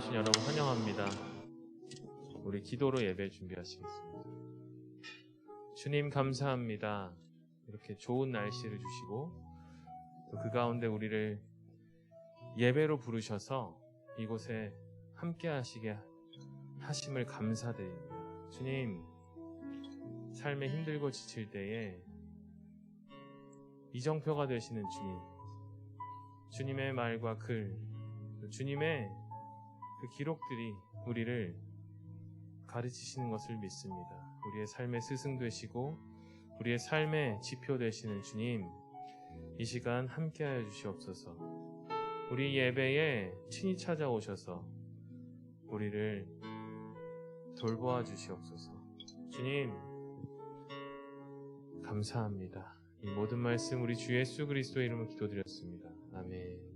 나오신 여러분 환영합니다. 우리 기도로 예배 준비하시겠습니다. 주님 감사합니다. 이렇게 좋은 날씨를 주시고 또 그 가운데 우리를 예배로 부르셔서 이곳에 함께 하시게 하심을 감사드립니다. 주님, 삶에 힘들고 지칠 때에 이정표가 되시는 주님, 주님의 말과 글, 주님의 그 기록들이 우리를 가르치시는 것을 믿습니다. 우리의 삶의 스승 되시고 우리의 삶의 지표 되시는 주님, 이 시간 함께하여 주시옵소서. 우리 예배에 친히 찾아오셔서 우리를 돌보아 주시옵소서. 주님, 감사합니다. 이 모든 말씀 우리 주 예수 그리스도의 이름으로 기도드렸습니다. 아멘.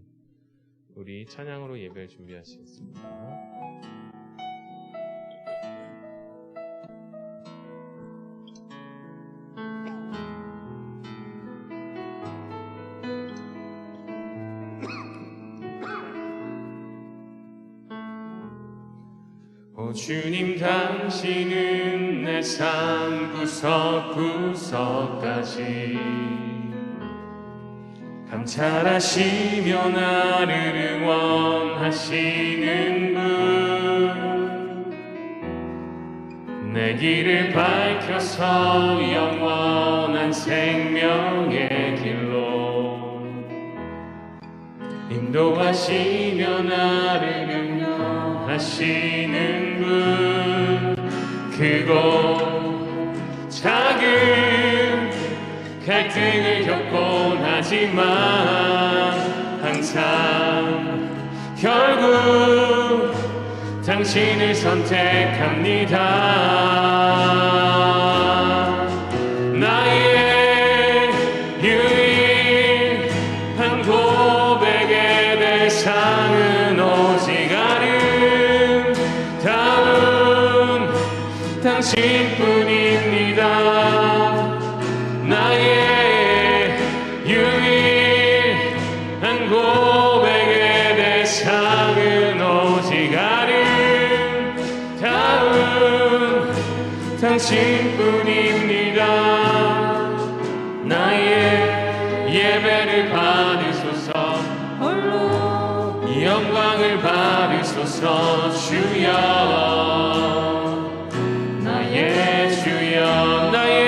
우리 찬양으로 예배를 준비하시겠습니다. 오 주님, 당신은 내 삶 구석구석까지 감찰하시며 나를 응원하시는 분, 내 길을 밝혀서 영원한 생명의 길로 인도하시며 나를 응원하시는 분, 크고 작은 갈등을 겪곤 하지만 항상 결국 당신을 선택합니다. 나의 유일한 고백의 대상은 오직 아름다운 당신뿐입니다. 나의 유일한 고백의 대상은 오직 아름다운 당신뿐입니다. 나의 예배를 받으소서, 홀로 영광을 받으소서. 주여, 나의 주여, 나의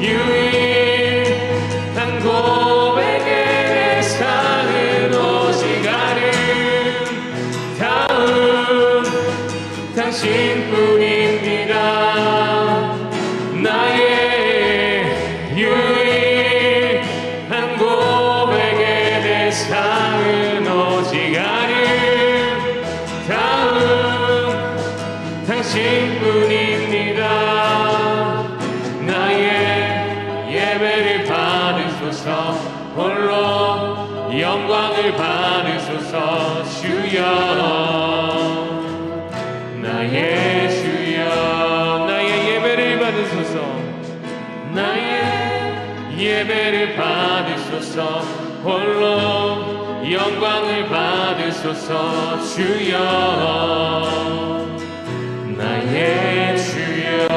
유일한 고백의 대상은 오직 아름다운 당신뿐입니다. 나의 유일한 고백의 대상은 오직 아름다운 당신뿐입니다. 예배를 받으소서, 홀로 영광을 받으소서. 주여, 나의 주여, 나의 예배를 받으소서. 나의 예배를 받으소서, 홀로 영광을 받으소서. 주여, 나의 주여.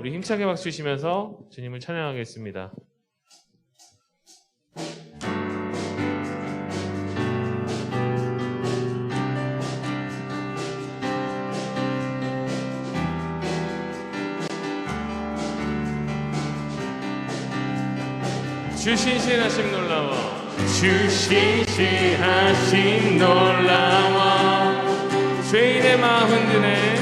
힘차게 박수 치시면서 주님을 찬양하겠습니다. 주 신실하심 놀라워, 주 신실하심 놀라워. 죄인의 마음 흔드네,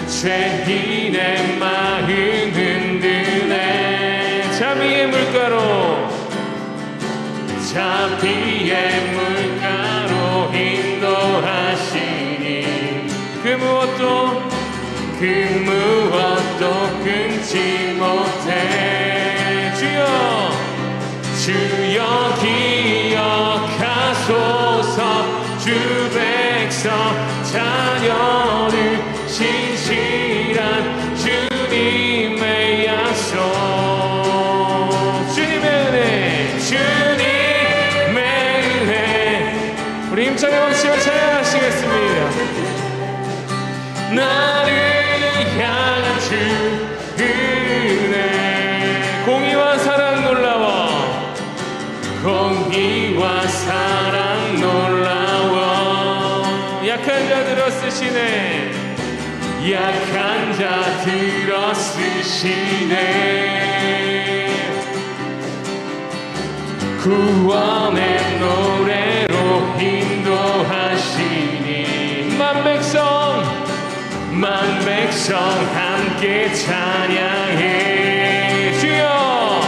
죄인의 마음 흔드네. 자비의 물가로, 자비의 물가로 인도하시니 그 무엇도 끊지 못해. 주여, 주여 기억하소서. 주 백성 자녀를 신실한 주님의 약속, 주님의 은혜, 열정의 방식을 찬양하시겠습니다. 나를 향한 주 은혜 공의와 사랑 놀라워 공의와 사랑 놀라워 약한 자 들어 쓰시네 약한 자 들어 쓰시네 구원의 노래로 인도하시니 만 백성 함께 찬양해 주여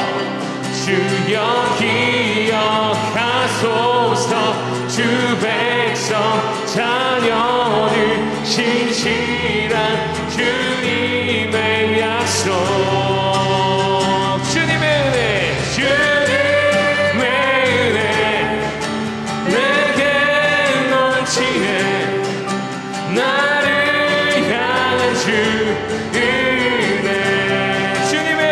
기억하소서 주 백성 자녀들 신실한 주님의 약속 주님의 은혜 내게 넘치네 나를 향한 주 은혜 주님의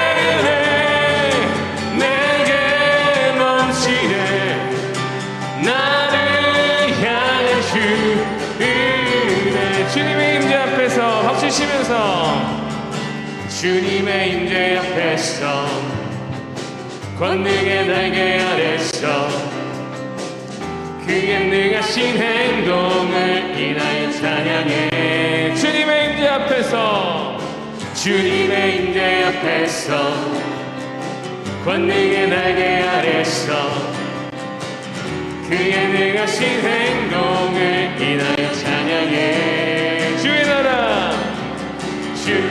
은혜 내게 넘치네 나를 향한 주 은혜 주님의 임재 앞에서 박수 치면서 주님의 임재 앞에서 권능의 날개 아래서 그의 능하신 행동을 인하여 찬양해 주님의 임재 앞에서 권능의 날개 아래서 그의 능하신 행동을 인하여 찬양해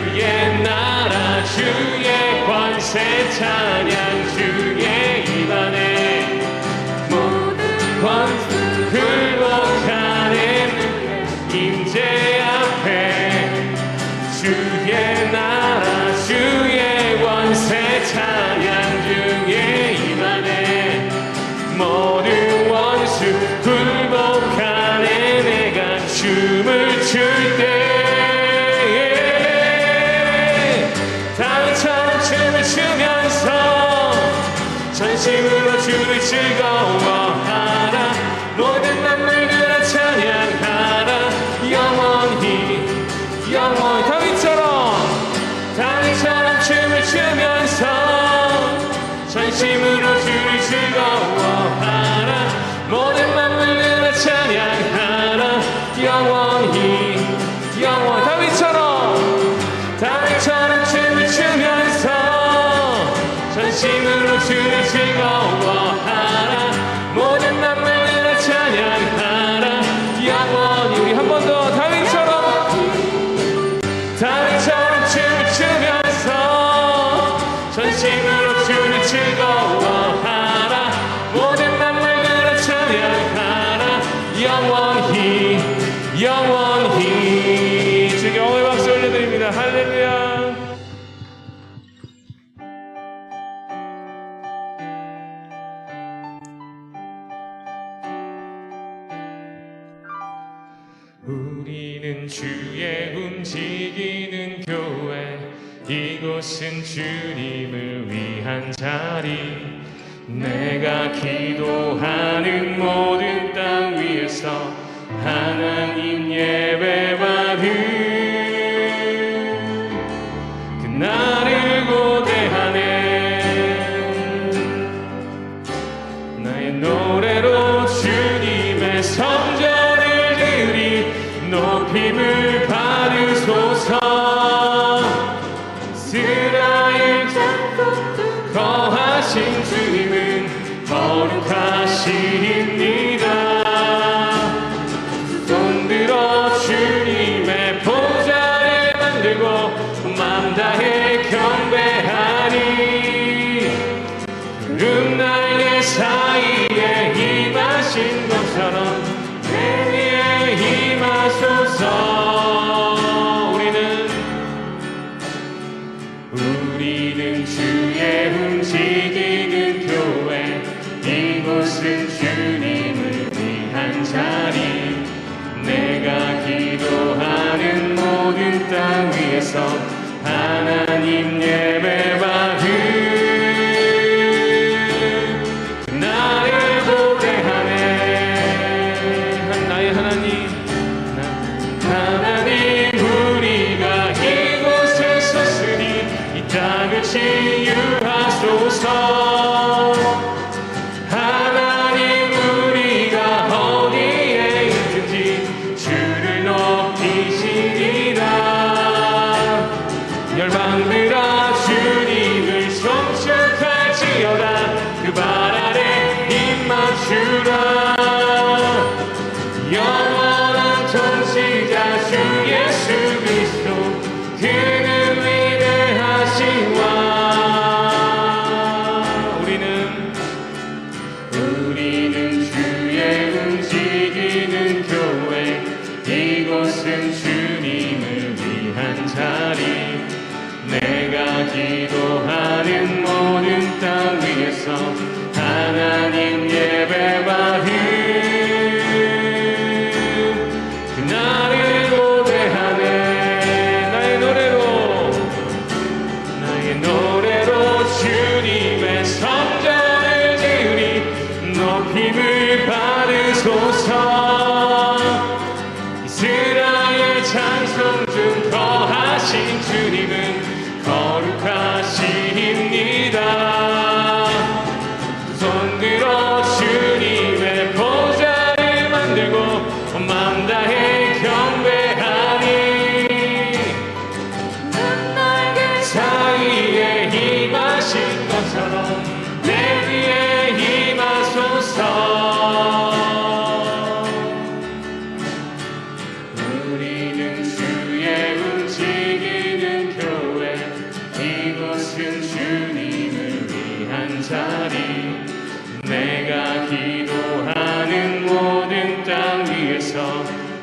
주의 나라 주의 권세 찬양 주의 입안에 모든 권세 굴복하는 임재 앞에 주의 나라 주의 권세 찬양 주의 입안에 모든 원수 굴복하는 내가 춤을 출 때 다윗처럼 춤을 추면서 전심으로 주를 즐거워하라 모든 만물들아 찬양하라 영원히 다윗처럼 춤을 추면서 전심으로 주를 즐거워하라 모든 만물들아 찬양하라 영원히 다윗처럼 춤을 추면서 전심으로 주를 즐거워하라 모든 만물들아 찬양하라 영원히 우리 한 번 더 다윗처럼 춤을 추면서 전심으로 주를 즐거워하라 모든 만물들아 찬양하라 영원히 주께 영광의 박수 올려드립니다. 할렐루야. 우리는 주의 움직이는 교회 이곳은 주님을 위한 자리 내가 기도하는 모든 땅 위에서 하나님 예배받은 그날을 고대하네 나의 노래로 주님의 성전을 드리 높임을 받으소서 이스라엘 거하신 주님은 거룩하십니다 손들어 주님의 보좌를 만들고 맘 다해 경배하니 구름 날개 사이에 임하신 것처럼 내 위에 임하소서 우리는 주의 움직이는 교회 이곳은 주님을 위한 자리 내가 기도하는 모든 땅 위에서 하나님 예배받은 기도하는 모든 땅 위에서 하나님 예배받음 그날을 고대하네. 나의 노래로 주님의 성전을 지으리. 높임을 받으소서. 이스라엘 찬송 중 거하신 주님은 거룩하십니다. 손들어 주님의 보좌를 만들고 온 마음 다해 경배하니. 날개 사이에 임하신 것처럼 내 뒤에 임하소서. 우리는 주의 움직이는 교회, 이곳은 주님을 위한 자리. 내가 기도하는 모든 땅 위에서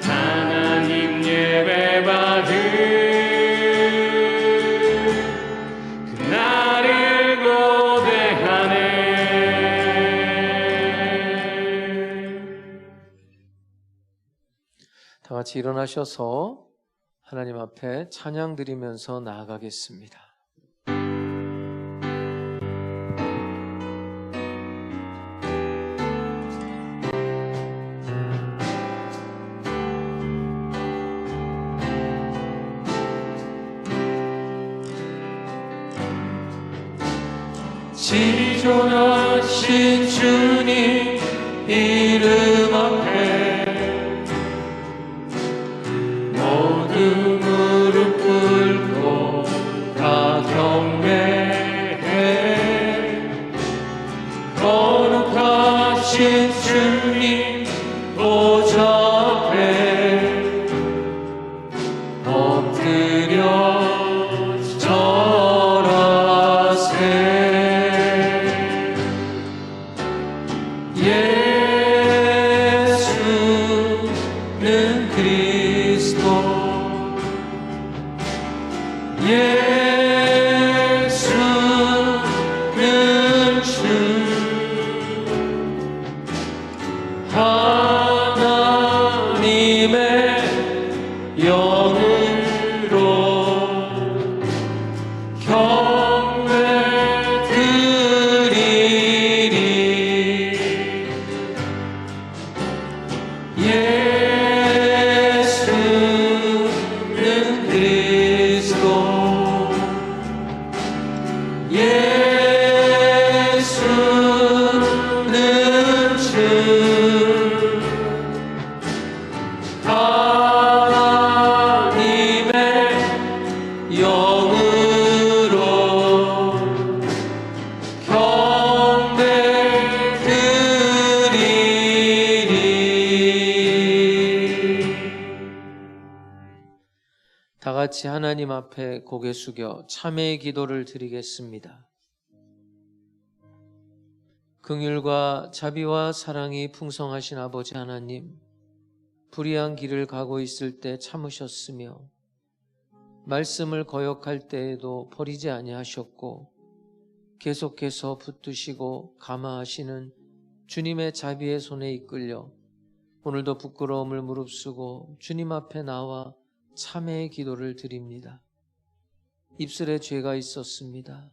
하나님 예배받음 그날을 고대하네. 다 같이 일어나셔서 하나님 앞에 찬양 드리면서 나아가겠습니다. 지존하신 주님 이름 앞에 모두 무릎 꿇고 다 경배해. 거룩하신 주님 보좌 앞에 엎드려 절하세. 예수는 그리스도, 예수는 주, 하나님의 영으로 경배 드리리. 예수는 그리스도, 예수는 주, 하나님의 영으로 경배 드리리. 다 같이 하나님 앞에 고개 숙여 참회의 기도를 드리겠습니다. 긍휼과 자비와 사랑이 풍성하신 아버지 하나님, 불의한 길을 가고 있을 때 참으셨으며 말씀을 거역할 때에도 버리지 아니하셨고 계속해서 붙드시고 감화하시는 주님의 자비의 손에 이끌려 오늘도 부끄러움을 무릅쓰고 주님 앞에 나와 참회의 기도를 드립니다. 입술에 죄가 있었습니다.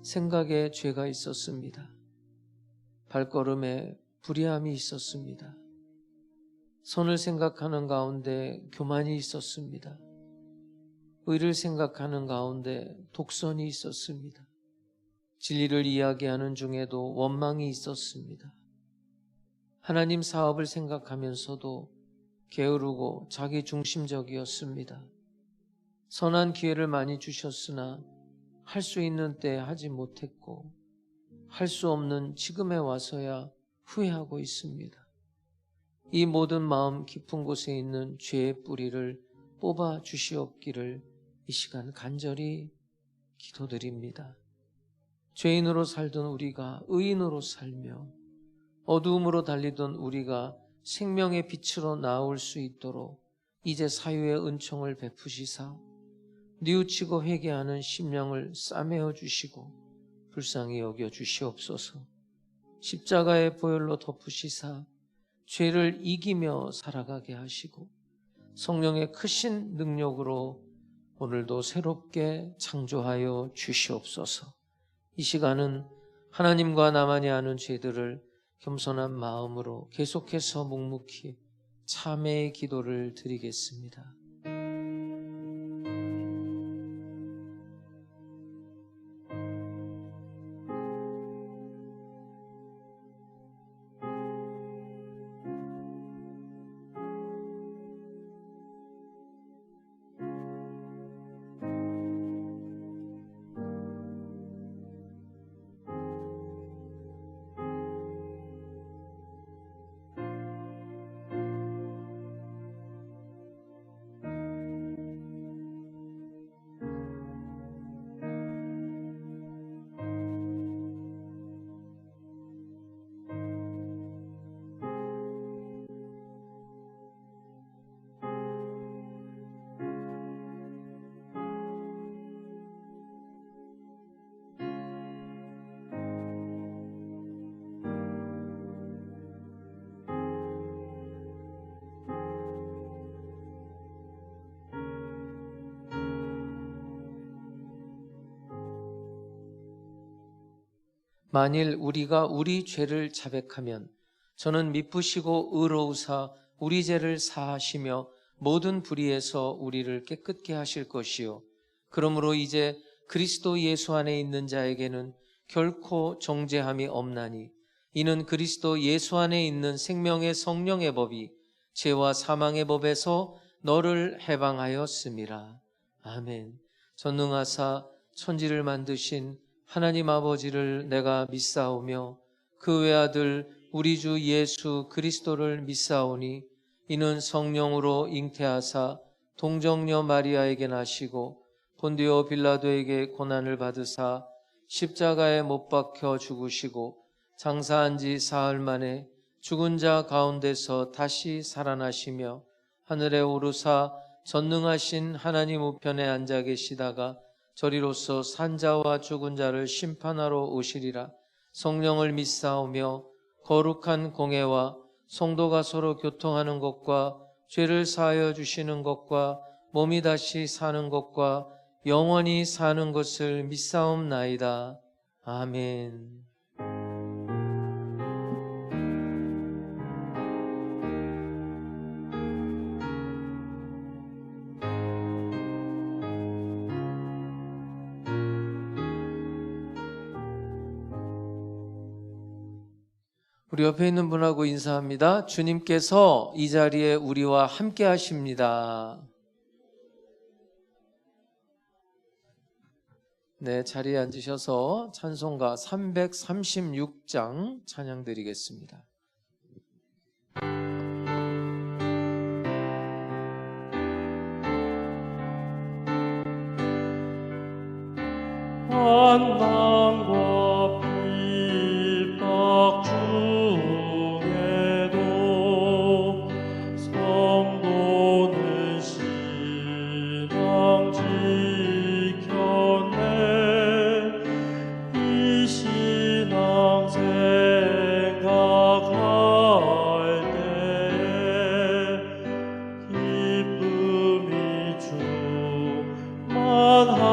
생각에 죄가 있었습니다. 발걸음에 불의함이 있었습니다. 선을 생각하는 가운데 교만이 있었습니다. 의를 생각하는 가운데 독선이 있었습니다. 진리를 이야기하는 중에도 원망이 있었습니다. 하나님 사업을 생각하면서도 게으르고 자기중심적이었습니다. 선한 기회를 많이 주셨으나 할 수 있는 때 하지 못했고 할 수 없는 지금에 와서야 후회하고 있습니다. 이 모든 마음 깊은 곳에 있는 죄의 뿌리를 뽑아 주시옵기를 이 시간 간절히 기도드립니다. 죄인으로 살던 우리가 의인으로 살며 어두움으로 달리던 우리가 생명의 빛으로 나올 수 있도록 이제 사유의 은총을 베푸시사 뉘우치고 회개하는 심령을 싸매어 주시고 불쌍히 여겨 주시옵소서. 십자가의 보혈로 덮으시사 죄를 이기며 살아가게 하시고 성령의 크신 능력으로 오늘도 새롭게 창조하여 주시옵소서. 이 시간은 하나님과 나만이 아는 죄들을 겸손한 마음으로 계속해서 묵묵히 참회의 기도를 드리겠습니다. 만일 우리가 우리 죄를 자백하면 저는 미쁘시고 의로우사 우리 죄를 사하시며 모든 불의에서 우리를 깨끗게 하실 것이요 그러므로 이제 그리스도 예수 안에 있는 자에게는 결코 정죄함이 없나니 이는 그리스도 예수 안에 있는 생명의 성령의 법이 죄와 사망의 법에서 너를 해방하였음이라. 아멘. 전능하사 천지를 만드신 하나님 아버지를 내가 믿사오며 그 외아들 우리 주 예수 그리스도를 믿사오니 이는 성령으로 잉태하사 동정녀 마리아에게 나시고 본디오 빌라도에게 고난을 받으사 십자가에 못 박혀 죽으시고 장사한 지 사흘 만에 죽은 자 가운데서 다시 살아나시며 하늘에 오르사 전능하신 하나님 우편에 앉아 계시다가 저리로서 산자와 죽은 자를 심판하러 오시리라. 성령을 믿사오며 거룩한 공회와 성도가 서로 교통하는 것과 죄를 사하여 주시는 것과 몸이 다시 사는 것과 영원히 사는 것을 믿사옵나이다. 아멘. 우리 옆에 있는 분하고 인사합니다. 주님께서 이 자리에 우리와 함께 하십니다. 네, 자리에 앉으셔서 찬송가 336장 찬양 드리겠습니다. 환난과 핍박 중에도 성도는 신앙 지켰네. 이 신앙 생각할 때에 기쁨이 충만하도다.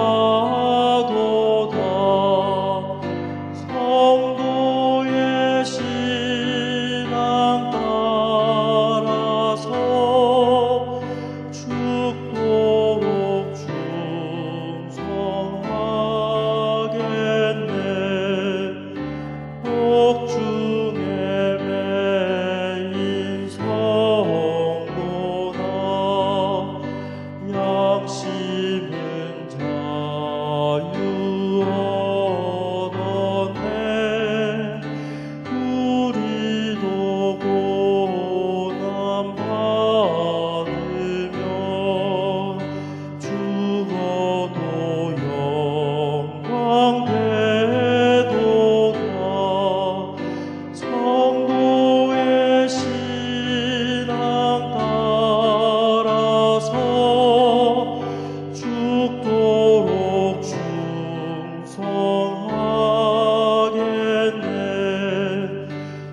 충성하겠네.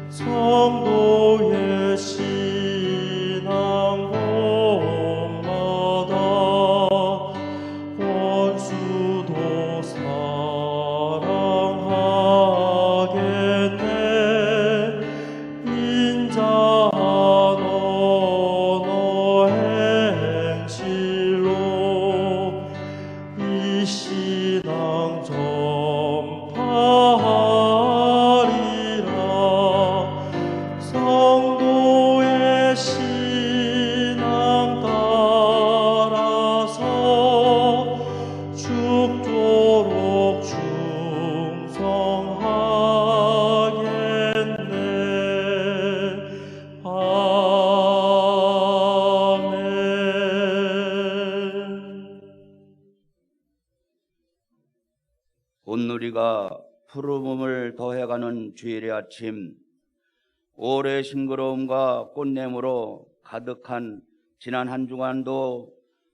성도의 신앙 곳마다 원수도 사랑하겠네. 인자한 언어 행실로 이 신앙 전파하리라. 성도의 신앙 따라서 죽도록 충성하겠네. 아멘. 온누리가 푸르름을 더해가는 주일의 아침, 올해 싱그러움과 꽃냄으로 가득한 지난 한 주간도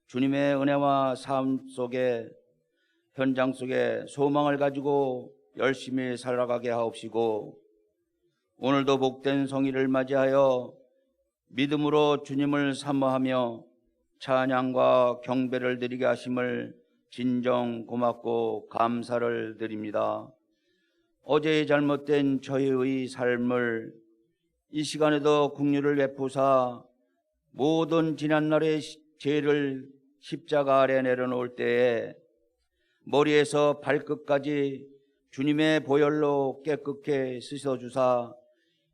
주님의 은혜와 삶 속에, 현장 속에 소망을 가지고 열심히 살아가게 하옵시고, 오늘도 복된 성의를 맞이하여 믿음으로 주님을 사모하며 찬양과 경배를 드리게 하심을 진정 고맙고 감사를 드립니다. 어제의 잘못된 저희의 삶을 이 시간에도 긍휼을 베푸사 모든 지난날의 죄를 십자가 아래 내려놓을 때에 머리에서 발끝까지 주님의 보혈로 깨끗게 씻어주사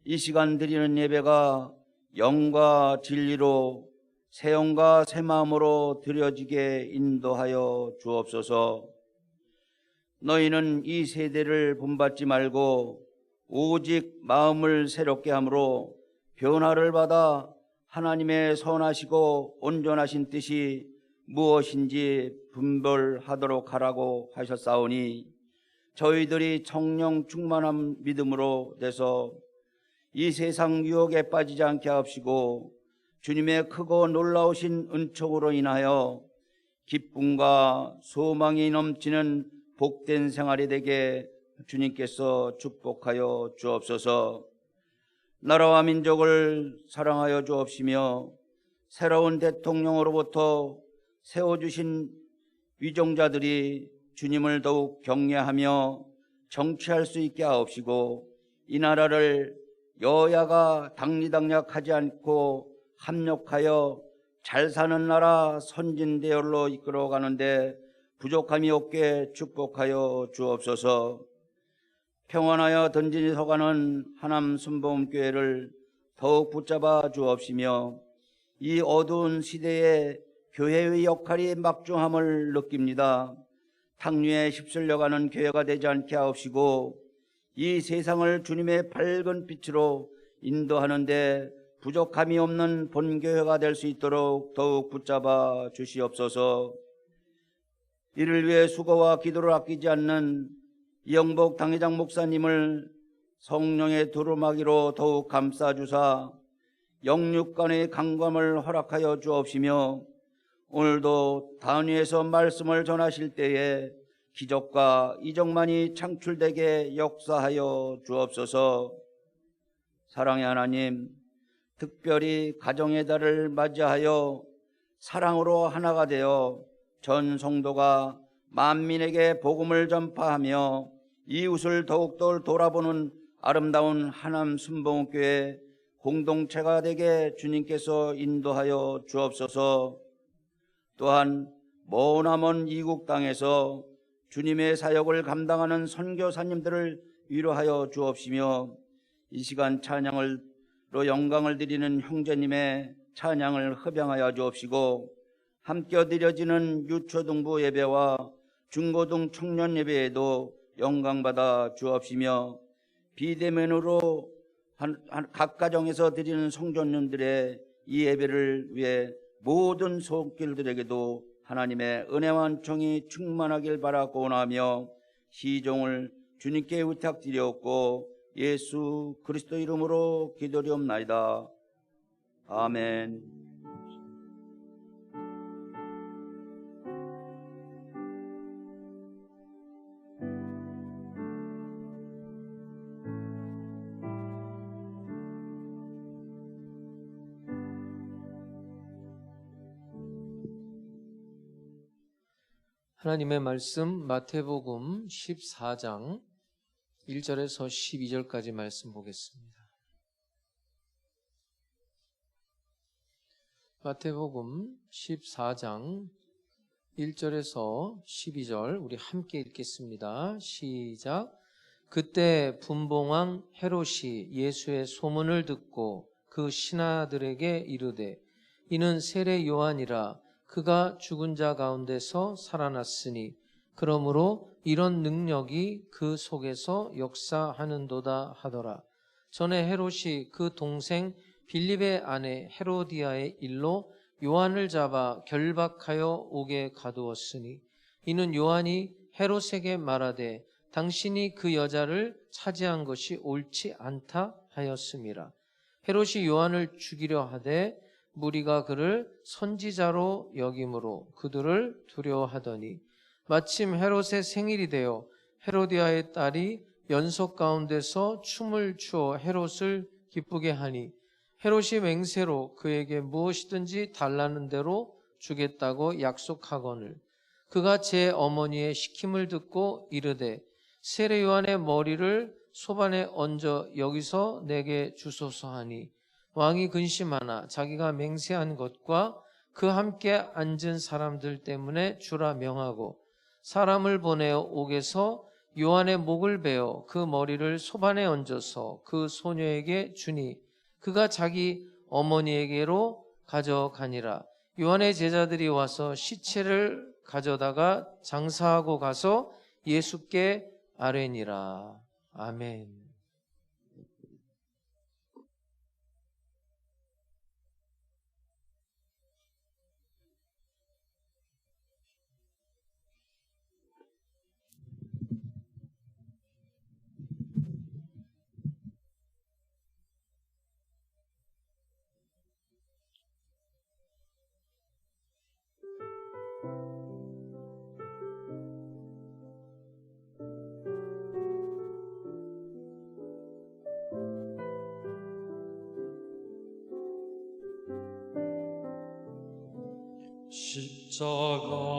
이 시간 드리는 예배가 영과 진리로 새 영과 새 마음으로 드려지게 인도하여 주옵소서. 너희는 이 세대를 본받지 말고 오직 마음을 새롭게 함으로 변화를 받아 하나님의 선하시고 온전하신 뜻이 무엇인지 분별하도록 하라고 하셨사오니, 저희들이 성령 충만한 믿음으로 돼서 이 세상 유혹에 빠지지 않게 하옵시고, 주님의 크고 놀라우신 은총으로 인하여 기쁨과 소망이 넘치는 복된 생활이 되게 주님께서 축복하여 주옵소서. 나라와 민족을 사랑하여 주옵시며 새로운 대통령으로부터 세워주신 위종자들이 주님을 더욱 경외하며 정치할 수 있게 하옵시고, 이 나라를 여야가 당리당략하지 않고 합력하여 잘 사는 나라 선진대열로 이끌어가는데 부족함이 없게 축복하여 주옵소서. 평안하여 던진이 서가는 하남 순복음교회를 더욱 붙잡아 주옵시며, 이 어두운 시대에 교회의 역할이 막중함을 느낍니다. 탕류에 휩쓸려가는 교회가 되지 않게 하옵시고, 이 세상을 주님의 밝은 빛으로 인도하는데 부족함이 없는 본교회가 될 수 있도록 더욱 붙잡아 주시옵소서. 이를 위해 수고와 기도를 아끼지 않는 이영복 당회장 목사님을 성령의 두루마기로 더욱 감싸주사 영육간의 강감을 허락하여 주옵시며, 오늘도 단위에서 말씀을 전하실 때에 기적과 이적만이 창출되게 역사하여 주옵소서. 사랑의 하나님, 특별히 가정의 달을 맞이하여 사랑으로 하나가 되어 전 성도가 만민에게 복음을 전파하며 이웃을 더욱더 돌아보는 아름다운 하남 순복음교회 공동체가 되게 주님께서 인도하여 주옵소서. 또한 머나먼 이국 땅에서 주님의 사역을 감당하는 선교사님들을 위로하여 주옵시며, 이 시간 찬양으로 영광을 드리는 형제님의 찬양을 흡양하여 주옵시고, 함께 드려지는 유초등부 예배와 중고등 청년 예배에도 영광받아 주옵시며, 비대면으로 각 가정에서 드리는 성도님들의 이 예배를 위해 모든 손길들에게도 하나님의 은혜와 은총이 충만하길 바라고 원하며 시종을 주님께 부탁드렸고 예수 그리스도 이름으로 기도리옵나이다. 아멘. 하나님의 말씀 마태복음 14장 1절에서 12절까지 말씀 보겠습니다. 마태복음 14장 1절에서 12절 우리 함께 읽겠습니다. 시작. 그때 분봉왕 헤롯이 예수의 소문을 듣고 그 신하들에게 이르되 이는 세례 요한이라 그가 죽은 자 가운데서 살아났으니 그러므로 이런 능력이 그 속에서 역사하는도다 하더라. 전에 헤롯이 그 동생 빌립의 아내 헤로디아의 일로 요한을 잡아 결박하여 옥에 가두었으니 이는 요한이 헤롯에게 말하되 당신이 그 여자를 차지한 것이 옳지 않다 하였음이라. 헤롯이 요한을 죽이려 하되 무리가 그를 선지자로 여김으로 그들을 두려워하더니 마침 헤롯의 생일이 되어 헤로디아의 딸이 연속 가운데서 춤을 추어 헤롯을 기쁘게 하니 헤롯이 맹세로 그에게 무엇이든지 달라는 대로 주겠다고 약속하거늘 그가 제 어머니의 시킴을 듣고 이르되 세례 요한의 머리를 소반에 얹어 여기서 내게 주소서 하니 왕이 근심하나 자기가 맹세한 것과 그 함께 앉은 사람들 때문에 주라 명하고 사람을 보내어 옥에서 요한의 목을 베어 그 머리를 소반에 얹어서 그 소녀에게 주니 그가 자기 어머니에게로 가져가니라. 요한의 제자들이 와서 시체를 가져다가 장사하고 가서 예수께 아뢰니라. 아멘.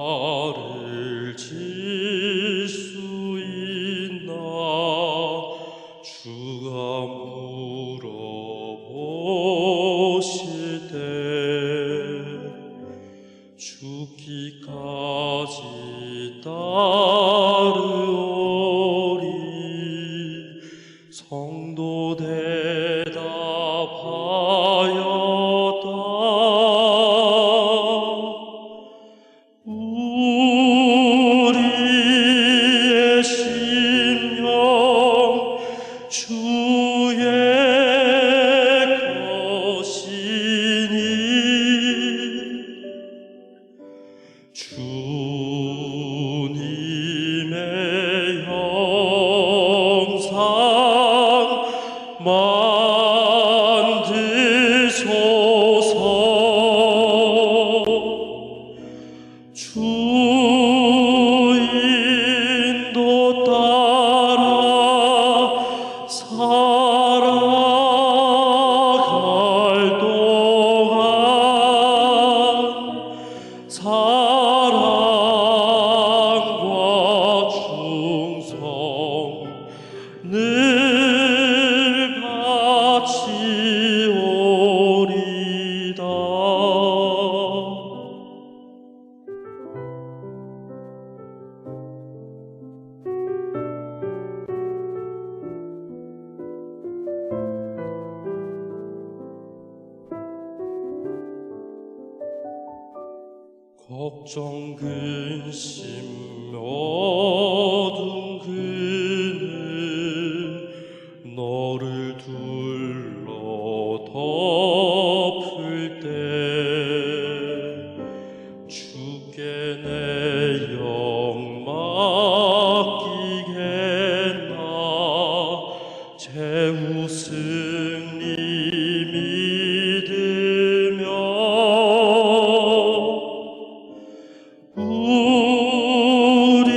십자가를 질 수 있나 주가 물어보실 때 죽기까지 따르오리. 성도 대답하였다. 우리의 심령 주의 것이니 주님의 형상 만드소서. 주 인도 따라 살아갈 동안 사랑과 충성 늘 바치오리다. 걱정 근심 어둠 그늘 너를 둘러 덮을 때 주께 내 영 맡기겠나. 제우 승리 믿으며 우리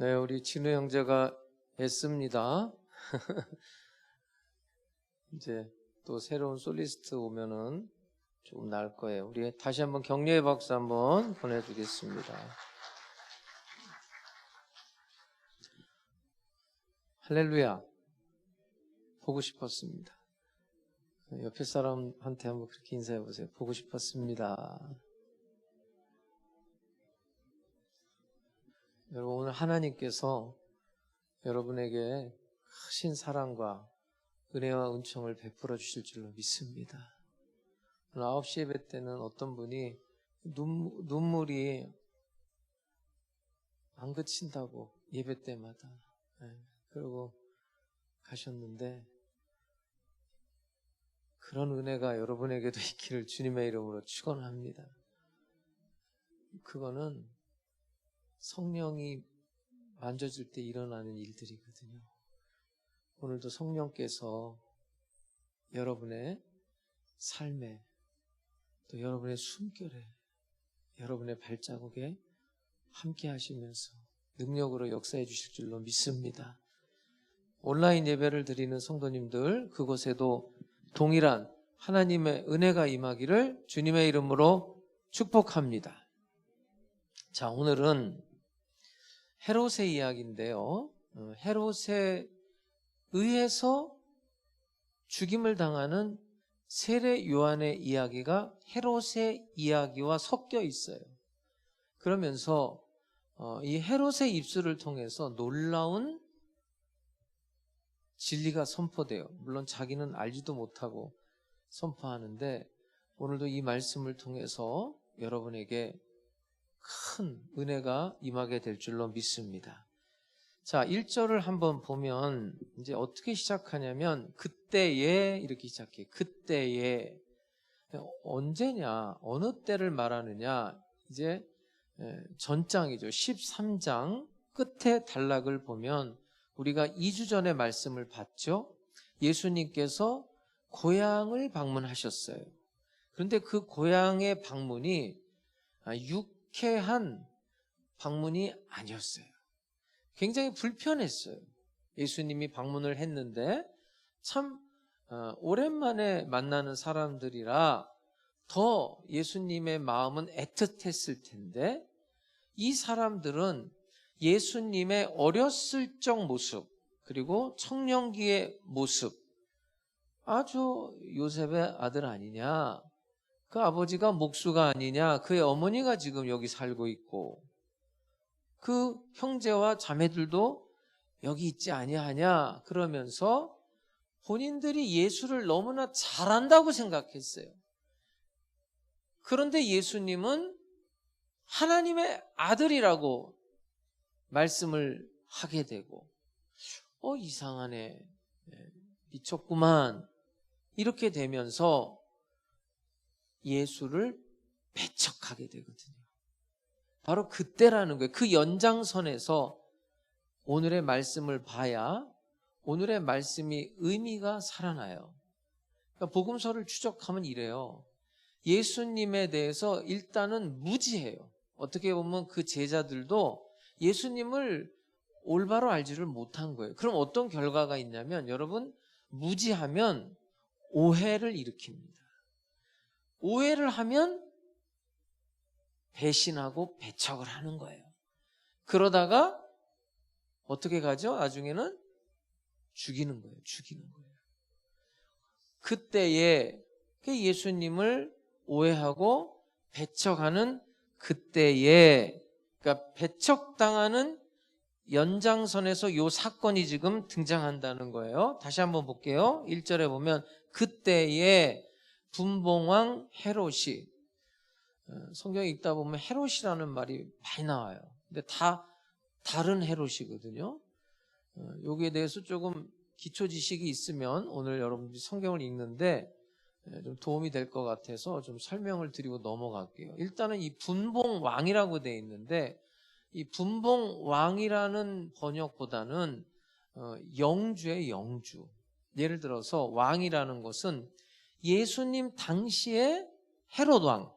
네, 우리 진우 형제가 애씁니다. 이제 또 새로운 솔리스트 오면은 조금 나을 거예요. 우리 다시 한번 격려의 박수 한번 보내드리겠습니다. 할렐루야. 보고 싶었습니다. 옆에 사람한테 한번 그렇게 인사해 보세요. 보고 싶었습니다. 여러분, 오늘 하나님께서 여러분에게 크신 사랑과 은혜와 은총을 베풀어 주실 줄로 믿습니다. 오늘 9시 예배 때는 어떤 분이 눈물이 안 그친다고 예배 때마다 그러고 가셨는데, 그런 은혜가 여러분에게도 있기를 주님의 이름으로 축원합니다. 그거는 성령이 만져줄 때 일어나는 일들이거든요. 오늘도 성령께서 여러분의 삶에, 또 여러분의 숨결에, 여러분의 발자국에 함께 하시면서 능력으로 역사해 주실 줄로 믿습니다. 온라인 예배를 드리는 성도님들, 그곳에도 동일한 하나님의 은혜가 임하기를 주님의 이름으로 축복합니다. 자, 오늘은 헤롯의 이야기인데요. 헤롯에 의해서 죽임을 당하는 세례 요한의 이야기가 헤롯의 이야기와 섞여 있어요. 그러면서 이 헤롯의 입술을 통해서 놀라운 진리가 선포돼요. 물론 자기는 알지도 못하고 선포하는데, 오늘도 이 말씀을 통해서 여러분에게 큰 은혜가 임하게 될 줄로 믿습니다. 자, 1절을 한번 보면 이제 어떻게 시작하냐면 그때에 이렇게 시작해요. 그때에. 언제냐, 어느 때를 말하느냐. 이제 전장이죠. 13장 끝에 단락을 보면 우리가 2주 전에 말씀을 봤죠. 예수님께서 고향을 방문하셨어요. 그런데 그 고향의 방문이 유쾌한 방문이 아니었어요. 굉장히 불편했어요. 예수님이 방문을 했는데 참 오랜만에 만나는 사람들이라 더 예수님의 마음은 애틋했을 텐데, 이 사람들은 예수님의 어렸을 적 모습, 그리고 청년기의 모습, 아주 요셉의 아들 아니냐, 그 아버지가 목수가 아니냐, 그의 어머니가 지금 여기 살고 있고 그 형제와 자매들도 여기 있지 아니하냐, 그러면서 본인들이 예수를 너무나 잘한다고 생각했어요. 그런데 예수님은 하나님의 아들이라고 말씀을 하게 되고, 이상하네, 미쳤구만, 이렇게 되면서 예수를 배척하게 되거든요. 바로 그때라는 거예요. 그 연장선에서 오늘의 말씀을 봐야 오늘의 말씀이 의미가 살아나요. 그러니까 복음서를 추적하면 이래요. 예수님에 대해서 일단은 무지해요. 어떻게 보면 그 제자들도 예수님을 올바로 알지를 못한 거예요. 그럼 어떤 결과가 있냐면, 여러분, 무지하면 오해를 일으킵니다. 오해를 하면 배신하고 배척을 하는 거예요. 그러다가 어떻게 가죠? 나중에는 죽이는 거예요. 그때에 예수님을 오해하고 배척하는 그때에, 그러니까 배척당하는 연장선에서 이 사건이 지금 등장한다는 거예요. 다시 한번 볼게요. 1절에 보면 그때에 분봉왕 헤롯이, 성경 읽다 보면 헤롯이라는 말이 많이 나와요. 근데 다 다른 헤롯이거든요. 여기에 대해서 조금 기초 지식이 있으면 오늘 여러분들이 성경을 읽는데 좀 도움이 될 것 같아서 좀 설명을 드리고 넘어갈게요. 일단은 이 분봉왕이라고 되어 있는데, 이 분봉왕이라는 번역보다는 영주의 영주. 예를 들어서 왕이라는 것은 예수님 당시의 헤롯왕,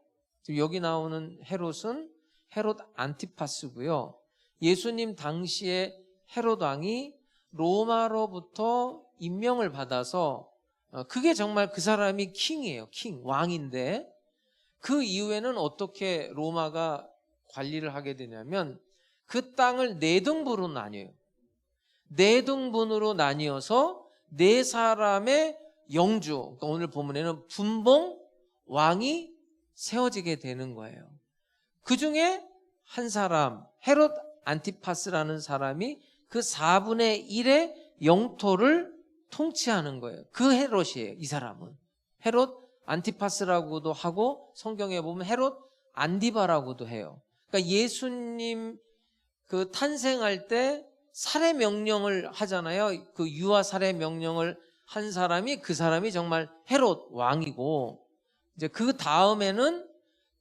여기 나오는 헤롯은 헤롯 안티파스고요. 예수님 당시의 헤롯왕이 로마로부터 임명을 받아서 그게 정말 그 사람이 킹이에요. 킹, 왕인데 그 이후에는 어떻게 로마가 관리를 하게 되냐면 그 땅을 네 등분으로 나뉘어요. 네 등분으로 나뉘어서 네 사람의 영주, 그러니까 오늘 본문에는 분봉 왕이 세워지게 되는 거예요. 그 중에 한 사람, 헤롯 안티파스라는 사람이 그 4분의 1의 영토를 통치하는 거예요. 그 헤롯이에요. 이 사람은 헤롯 안티파스라고도 하고 성경에 보면 헤롯 안디바라고도 해요. 그러니까 예수님 그 탄생할 때 살해 명령을 하잖아요. 그 유아 살해 명령을 한 사람이, 그 사람이 정말 헤롯 왕이고, 이제 그 다음에는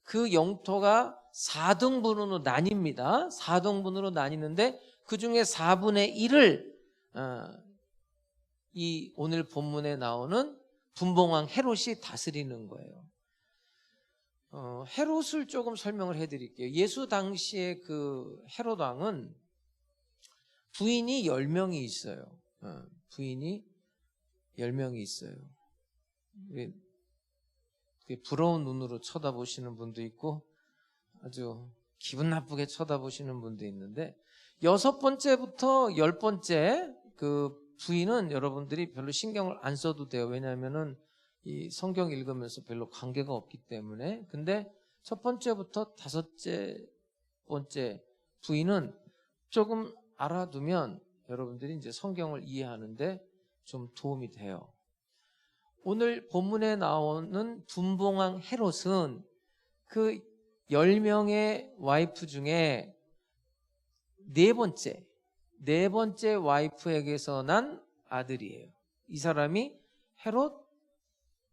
그 영토가 4등분으로 나뉩니다. 4등분으로 나뉘는데 그 중에 4분의 1을 이 오늘 본문에 나오는 분봉왕 헤롯이 다스리는 거예요. 헤롯을 조금 설명을 해드릴게요. 예수 당시에 그 헤롯 왕은 부인이 10명이 있어요. 부인이 10명이 있어요. 부러운 눈으로 쳐다보시는 분도 있고 아주 기분 나쁘게 쳐다보시는 분도 있는데, 6번째부터 10번째 그 부인은 여러분들이 별로 신경을 안 써도 돼요. 왜냐하면은 이 성경 읽으면서 별로 관계가 없기 때문에. 근데 첫 번째부터 5번째 부인은 조금 알아두면 여러분들이 이제 성경을 이해하는데 좀 도움이 돼요. 오늘 본문에 나오는 분봉왕 헤롯은 그 10명의 와이프 중에 네 번째 와이프에게서 난 아들이에요. 이 사람이 헤롯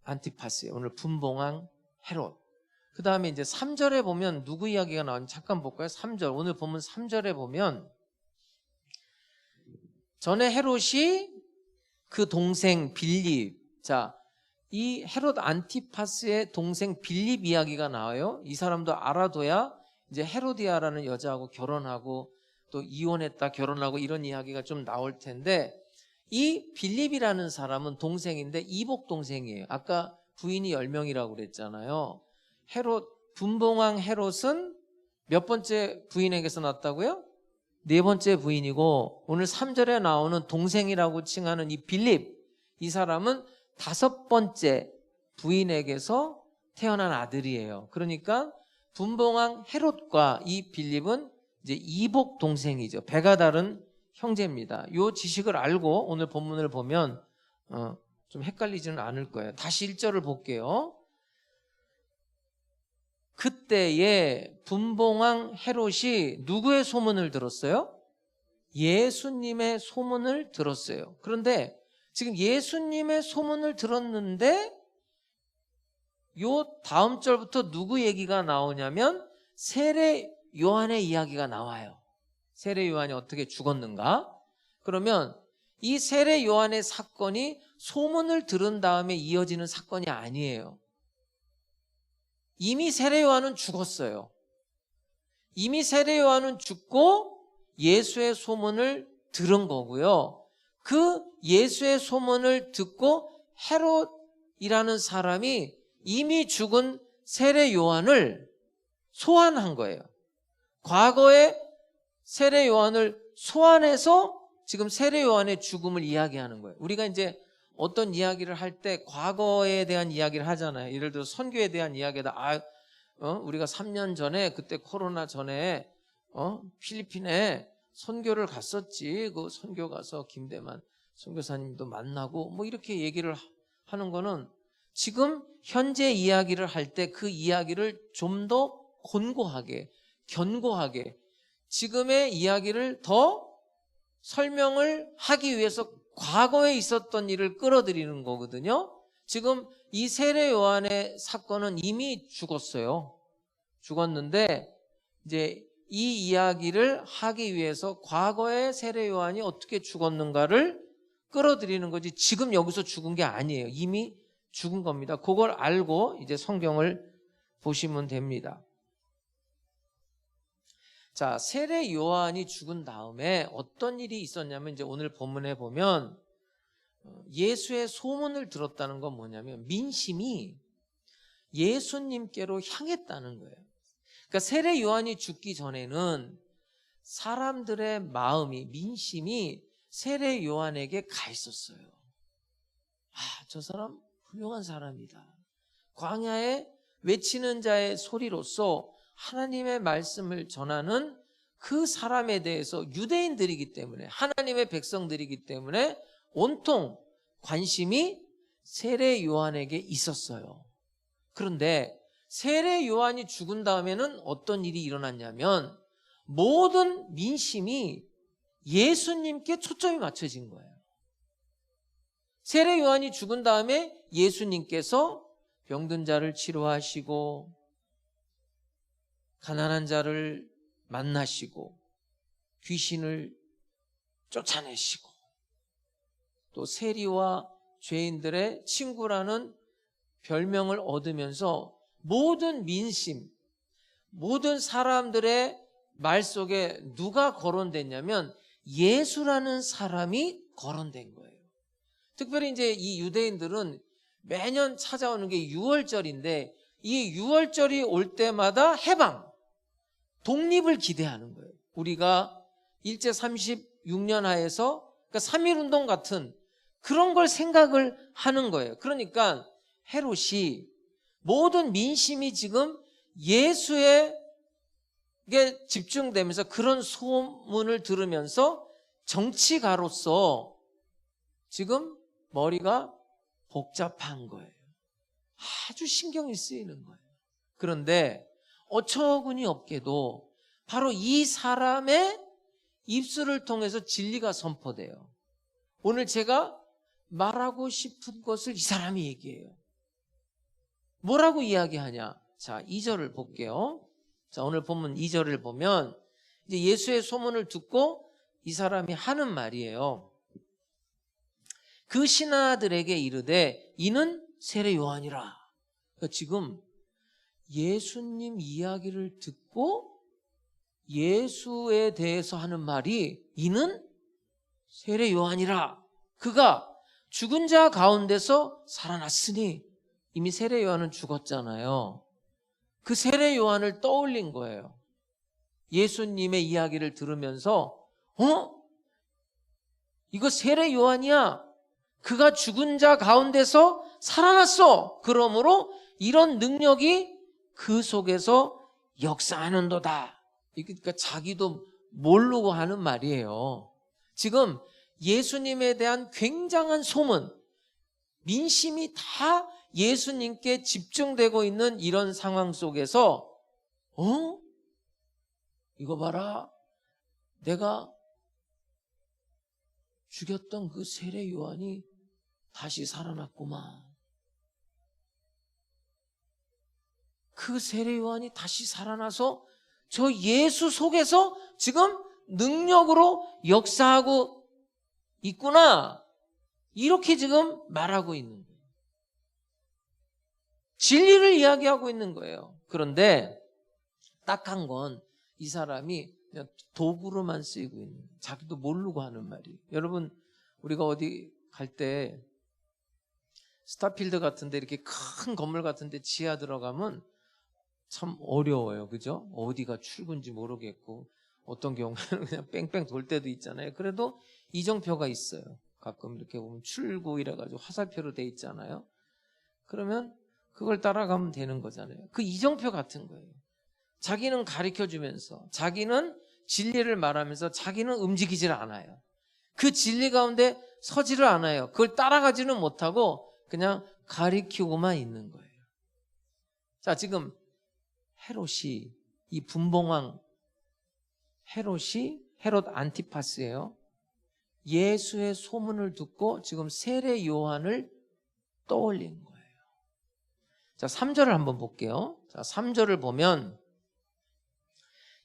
안티파스예요. 오늘 분봉왕 헤롯. 그 다음에 이제 3절에 보면 누구 이야기가 나오는지 잠깐 볼까요? 3절. 오늘 보면 3절에 보면 전에 헤롯이 그 동생 빌립. 자, 이 헤롯 안티파스의 동생 빌립 이야기가 나와요. 이 사람도 알아둬야 이제 헤로디아라는 여자하고 결혼하고 또 이혼했다 결혼하고 이런 이야기가 좀 나올 텐데, 이 빌립이라는 사람은 동생인데 이복 동생이에요. 아까 부인이 10명이라고 그랬잖아요. 분봉왕 헤롯은 몇 번째 부인에게서 났다고요? 네 번째 부인이고, 오늘 3절에 나오는 동생이라고 칭하는 이 빌립, 이 사람은 5번째 부인에게서 태어난 아들이에요. 그러니까 분봉왕 헤롯과 이 빌립은 이제 이복 동생이죠. 배가 다른 형제입니다. 이 지식을 알고 오늘 본문을 보면 좀 헷갈리지는 않을 거예요. 다시 1절을 볼게요. 그때에 분봉왕 헤롯이 누구의 소문을 들었어요? 예수님의 소문을 들었어요. 그런데 지금 예수님의 소문을 들었는데 요 다음 절부터 누구 얘기가 나오냐면 세례 요한의 이야기가 나와요. 세례 요한이 어떻게 죽었는가? 그러면 이 세례 요한의 사건이 소문을 들은 다음에 이어지는 사건이 아니에요. 이미 세례 요한은 죽었어요. 이미 세례 요한은 죽고 예수의 소문을 들은 거고요. 그 예수의 소문을 듣고 헤롯이라는 사람이 이미 죽은 세례 요한을 소환한 거예요. 과거에 세례 요한을 소환해서 지금 세례 요한의 죽음을 이야기하는 거예요. 우리가 이제 어떤 이야기를 할 때 과거에 대한 이야기를 하잖아요. 예를 들어 선교에 대한 이야기다. 우리가 3년 전에 그때 코로나 전에 필리핀에 선교를 갔었지. 그 선교 가서 김대만 선교사님도 만나고 뭐 이렇게 얘기를 하는 거는 지금 현재 이야기를 할 때 그 이야기를 좀 더 곤고하게, 견고하게 지금의 이야기를 더 설명을 하기 위해서 과거에 있었던 일을 끌어들이는 거거든요. 지금 이 세례 요한의 사건은 이미 죽었어요. 죽었는데 이제 이 이야기를 하기 위해서 과거의 세례 요한이 어떻게 죽었는가를 끌어들이는 거지, 지금 여기서 죽은 게 아니에요. 이미 죽은 겁니다. 그걸 알고 이제 성경을 보시면 됩니다. 자, 세례 요한이 죽은 다음에 어떤 일이 있었냐면, 이제 오늘 본문에 보면 예수의 소문을 들었다는 건 뭐냐면 민심이 예수님께로 향했다는 거예요. 그러니까 세례 요한이 죽기 전에는 사람들의 마음이, 민심이 세례 요한에게 가 있었어요. 아, 저 사람 훌륭한 사람이다. 광야에 외치는 자의 소리로서 하나님의 말씀을 전하는 그 사람에 대해서 유대인들이기 때문에, 하나님의 백성들이기 때문에 온통 관심이 세례 요한에게 있었어요. 그런데 세례 요한이 죽은 다음에는 어떤 일이 일어났냐면 모든 민심이 예수님께 초점이 맞춰진 거예요. 세례 요한이 죽은 다음에 예수님께서 병든 자를 치료하시고 가난한 자를 만나시고 귀신을 쫓아내시고 또 세리와 죄인들의 친구라는 별명을 얻으면서 모든 민심, 모든 사람들의 말 속에 누가 거론됐냐면 예수라는 사람이 거론된 거예요. 특별히 이제 이 유대인들은 매년 찾아오는 게 유월절인데 이 유월절이 올 때마다 해방, 독립을 기대하는 거예요. 우리가 일제 36년 하에서 그러니까 3.1운동 같은 그런 걸 생각을 하는 거예요. 그러니까 헤롯이 모든 민심이 지금 예수에게 집중되면서 그런 소문을 들으면서 정치가로서 지금 머리가 복잡한 거예요. 아주 신경이 쓰이는 거예요. 그런데 어처구니 없게도 바로 이 사람의 입술을 통해서 진리가 선포돼요. 오늘 제가 말하고 싶은 것을 이 사람이 얘기해요. 뭐라고 이야기하냐? 자, 2절을 볼게요. 자, 오늘 본문 2절을 보면 이제 예수의 소문을 듣고 이 사람이 하는 말이에요. 그 신하들에게 이르되 이는 세례 요한이라. 그러니까 지금 예수님 이야기를 듣고 예수에 대해서 하는 말이 이는 세례 요한이라. 그가 죽은 자 가운데서 살아났으니, 이미 세례 요한은 죽었잖아요. 그 세례 요한을 떠올린 거예요. 예수님의 이야기를 들으면서 이거 세례 요한이야. 그가 죽은 자 가운데서 살아났어. 그러므로 이런 능력이 그 속에서 역사하는도다. 그러니까 자기도 모르고 하는 말이에요. 지금 예수님에 대한 굉장한 소문, 민심이 다 예수님께 집중되고 있는 이런 상황 속에서 이거 봐라, 내가 죽였던 그 세례 요한이 다시 살아났구만. 그 세례 요한이 다시 살아나서 저 예수 속에서 지금 능력으로 역사하고 있구나. 이렇게 지금 말하고 있는 거예요. 진리를 이야기하고 있는 거예요. 그런데 딱한 건 이 사람이 그냥 도구로만 쓰이고 있는 거예요. 자기도 모르고 하는 말이에요. 여러분, 우리가 어디 갈 때 스타필드 같은데 이렇게 큰 건물 같은데 지하 들어가면 참 어려워요. 그죠? 어디가 출구인지 모르겠고 어떤 경우에는 그냥 뺑뺑 돌 때도 있잖아요. 그래도 이정표가 있어요. 가끔 이렇게 보면 출구 이래가지고 화살표로 돼 있잖아요. 그러면 그걸 따라가면 되는 거잖아요. 그 이정표 같은 거예요. 자기는 가르쳐주면서 자기는 진리를 말하면서 자기는 움직이질 않아요. 그 진리 가운데 서지를 않아요. 그걸 따라가지는 못하고 그냥 가리키고만 있는 거예요. 자, 지금 헤롯이, 이 분봉왕 헤롯이 헤롯 안티파스예요. 예수의 소문을 듣고 지금 세례 요한을 떠올린 거예요. 자, 3절을 한번 볼게요. 자, 3절을 보면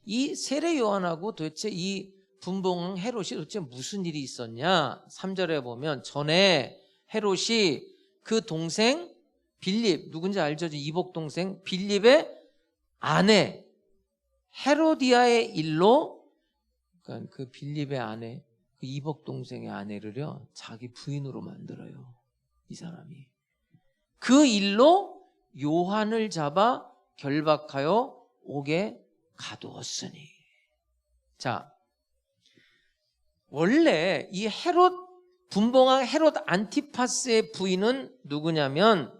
이 세례 요한하고 도대체 이 분봉왕 헤롯이 도대체 무슨 일이 있었냐? 3절에 보면 전에 헤롯이 그 동생 빌립, 누군지 알죠? 이복 동생 빌립의 아내 헤로디아의 일로, 그러니까 그 빌립의 아내, 그 이복 동생의 아내를요 자기 부인으로 만들어요. 이 사람이 그 일로 요한을 잡아 결박하여 옥에 가두었으니. 자, 원래 이 헤롯 분봉왕 헤롯 안티파스의 부인은 누구냐면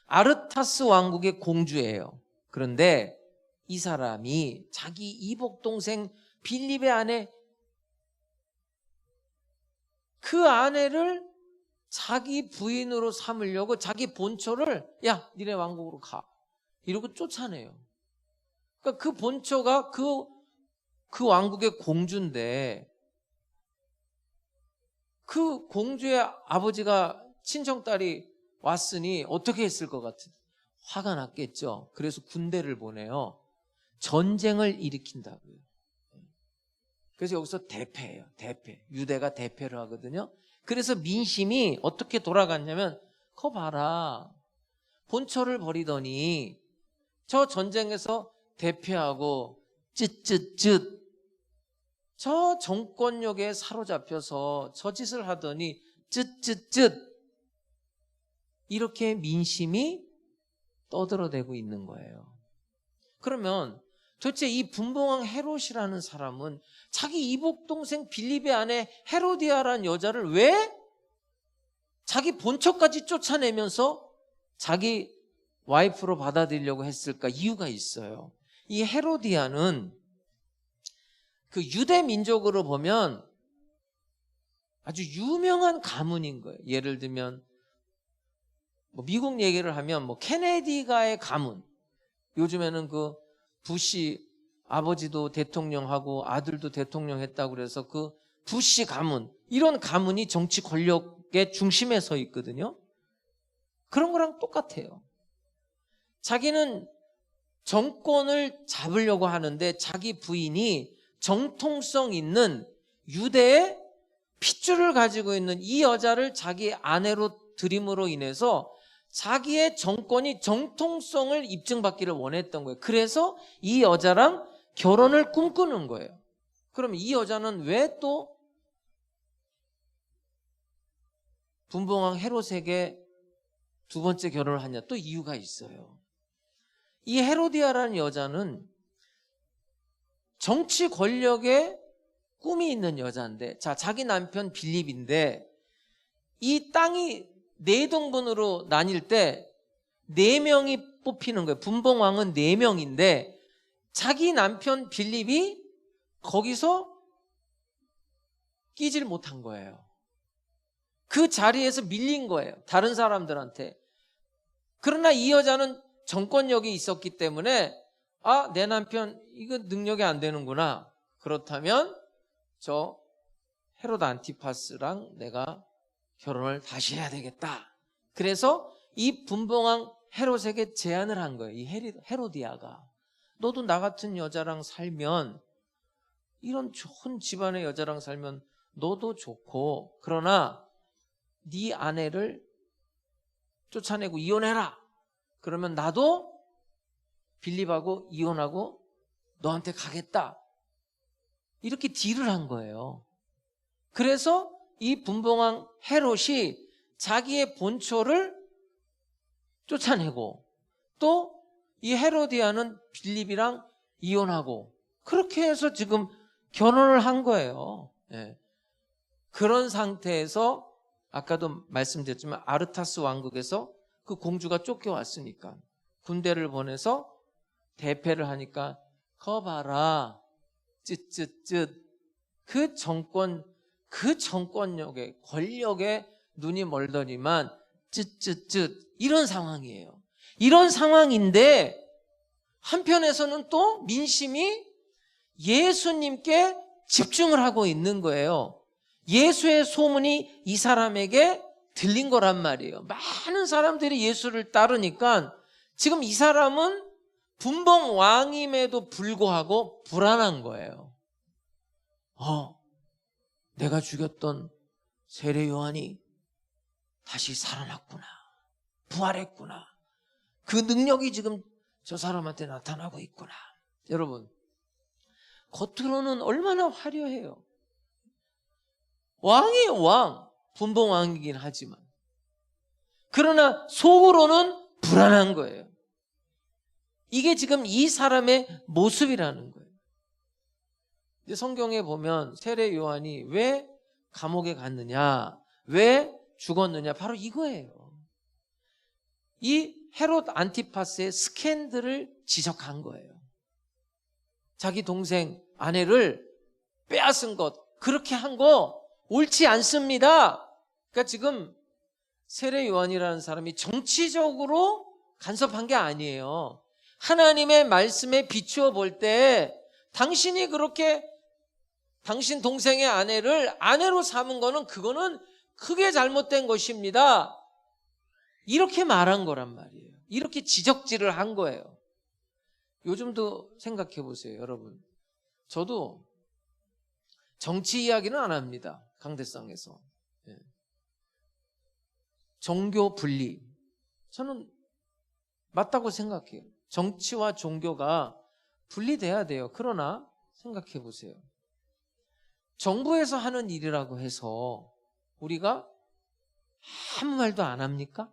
아르타스 왕국의 공주예요. 그런데 이 사람이 자기 이복 동생 빌립의 아내, 그 아내를 자기 부인으로 삼으려고 자기 본초를 야, 니네 왕국으로 가 이러고 쫓아내요. 그러니까 그 본초가 그 왕국의 공주인데, 그 공주의 아버지가 친정딸이 왔으니 어떻게 했을 것 같은? 화가 났겠죠. 그래서 군대를 보내요. 전쟁을 일으킨다고요. 그래서 여기서 대패예요. 대패. 유대가 대패를 하거든요. 그래서 민심이 어떻게 돌아갔냐면, 거 봐라, 본초를 버리더니 저 전쟁에서 대패하고 쯧쯧쯧 저 정권력에 사로잡혀서 저 짓을 하더니 쯧쯧쯧 이렇게 민심이 떠들어대고 있는 거예요. 그러면 도대체 이 분봉왕 헤롯이라는 사람은 자기 이복 동생 빌립의 아내 헤로디아라는 여자를 왜 자기 본처까지 쫓아내면서 자기 와이프로 받아들이려고 했을까? 이유가 있어요. 이 헤로디아는 그 유대 민족으로 보면 아주 유명한 가문인 거예요. 예를 들면 뭐 미국 얘기를 하면 뭐 케네디가의 가문, 요즘에는 그 부시 아버지도 대통령하고 아들도 대통령 했다고 그래서 그 부시 가문, 이런 가문이 정치 권력의 중심에 서 있거든요. 그런 거랑 똑같아요. 자기는 정권을 잡으려고 하는데 자기 부인이 정통성 있는 유대의 핏줄을 가지고 있는 이 여자를 자기 아내로 들임으로 인해서 자기의 정권이 정통성을 입증받기를 원했던 거예요. 그래서 이 여자랑 결혼을 꿈꾸는 거예요. 그럼 이 여자는 왜 또 분봉왕 헤롯에게 두 번째 결혼을 하냐? 또 이유가 있어요. 이 헤로디아라는 여자는 정치 권력에 꿈이 있는 여자인데, 자, 자기 남편 빌립인데 이 땅이 네 동분으로 나뉠 때 네 명이 뽑히는 거예요. 분봉왕은 네 명인데 자기 남편 빌립이 거기서 끼질 못한 거예요. 그 자리에서 밀린 거예요. 다른 사람들한테. 그러나 이 여자는 정권력이 있었기 때문에 아, 내 남편 이거 능력이 안 되는구나. 그렇다면 저 헤롯 안티파스랑 내가 결혼을 다시 해야 되겠다. 그래서 이 분봉왕 헤롯에게 제안을 한 거예요. 이 헤로디아가 너도 나 같은 여자랑 살면, 이런 좋은 집안의 여자랑 살면 너도 좋고, 그러나 네 아내를 쫓아내고 이혼해라. 그러면 나도 빌립하고 이혼하고 너한테 가겠다. 이렇게 딜을 한 거예요. 그래서 이 분봉왕 헤롯이 자기의 본초를 쫓아내고 또 이 헤로디아는 빌립이랑 이혼하고, 그렇게 해서 지금 결혼을 한 거예요. 예. 그런 상태에서 아까도 말씀드렸지만 아르타스 왕국에서 그 공주가 쫓겨왔으니까 군대를 보내서 대패를 하니까 거 봐라, 쯧쯧쯧 그 정권력에, 권력에 눈이 멀더니만 이런 상황이에요. 이런 상황인데 한편에서는 또 민심이 예수님께 집중을 하고 있는 거예요. 예수의 소문이 이 사람에게 들린 거란 말이에요. 많은 사람들이 예수를 따르니까 지금 이 사람은 분봉 왕임에도 불구하고 불안한 거예요. 내가 죽였던 세례 요한이 다시 살아났구나. 부활했구나. 그 능력이 지금 저 사람한테 나타나고 있구나. 여러분, 겉으로는 얼마나 화려해요. 왕이에요, 왕. 분봉 왕이긴 하지만. 그러나 속으로는 불안한 거예요. 이게 지금 이 사람의 모습이라는 거예요. 성경에 보면 세례 요한이 왜 감옥에 갔느냐, 왜 죽었느냐, 바로 이거예요. 이 헤롯 안티파스의 스캔들을 지적한 거예요. 자기 동생 아내를 빼앗은 것, 그렇게 한 거 옳지 않습니다. 그러니까 지금 세례 요한이라는 사람이 정치적으로 간섭한 게 아니에요. 하나님의 말씀에 비추어 볼 때 당신이 그렇게 당신 동생의 아내를 아내로 삼은 거는 그거는 크게 잘못된 것입니다. 이렇게 말한 거란 말이에요. 이렇게 지적질을 한 거예요. 요즘도 생각해 보세요, 여러분. 저도 정치 이야기는 안 합니다. 강대상에서. 종교 분리. 저는 맞다고 생각해요. 정치와 종교가 분리돼야 돼요. 그러나 생각해 보세요. 정부에서 하는 일이라고 해서 우리가 아무 말도 안 합니까?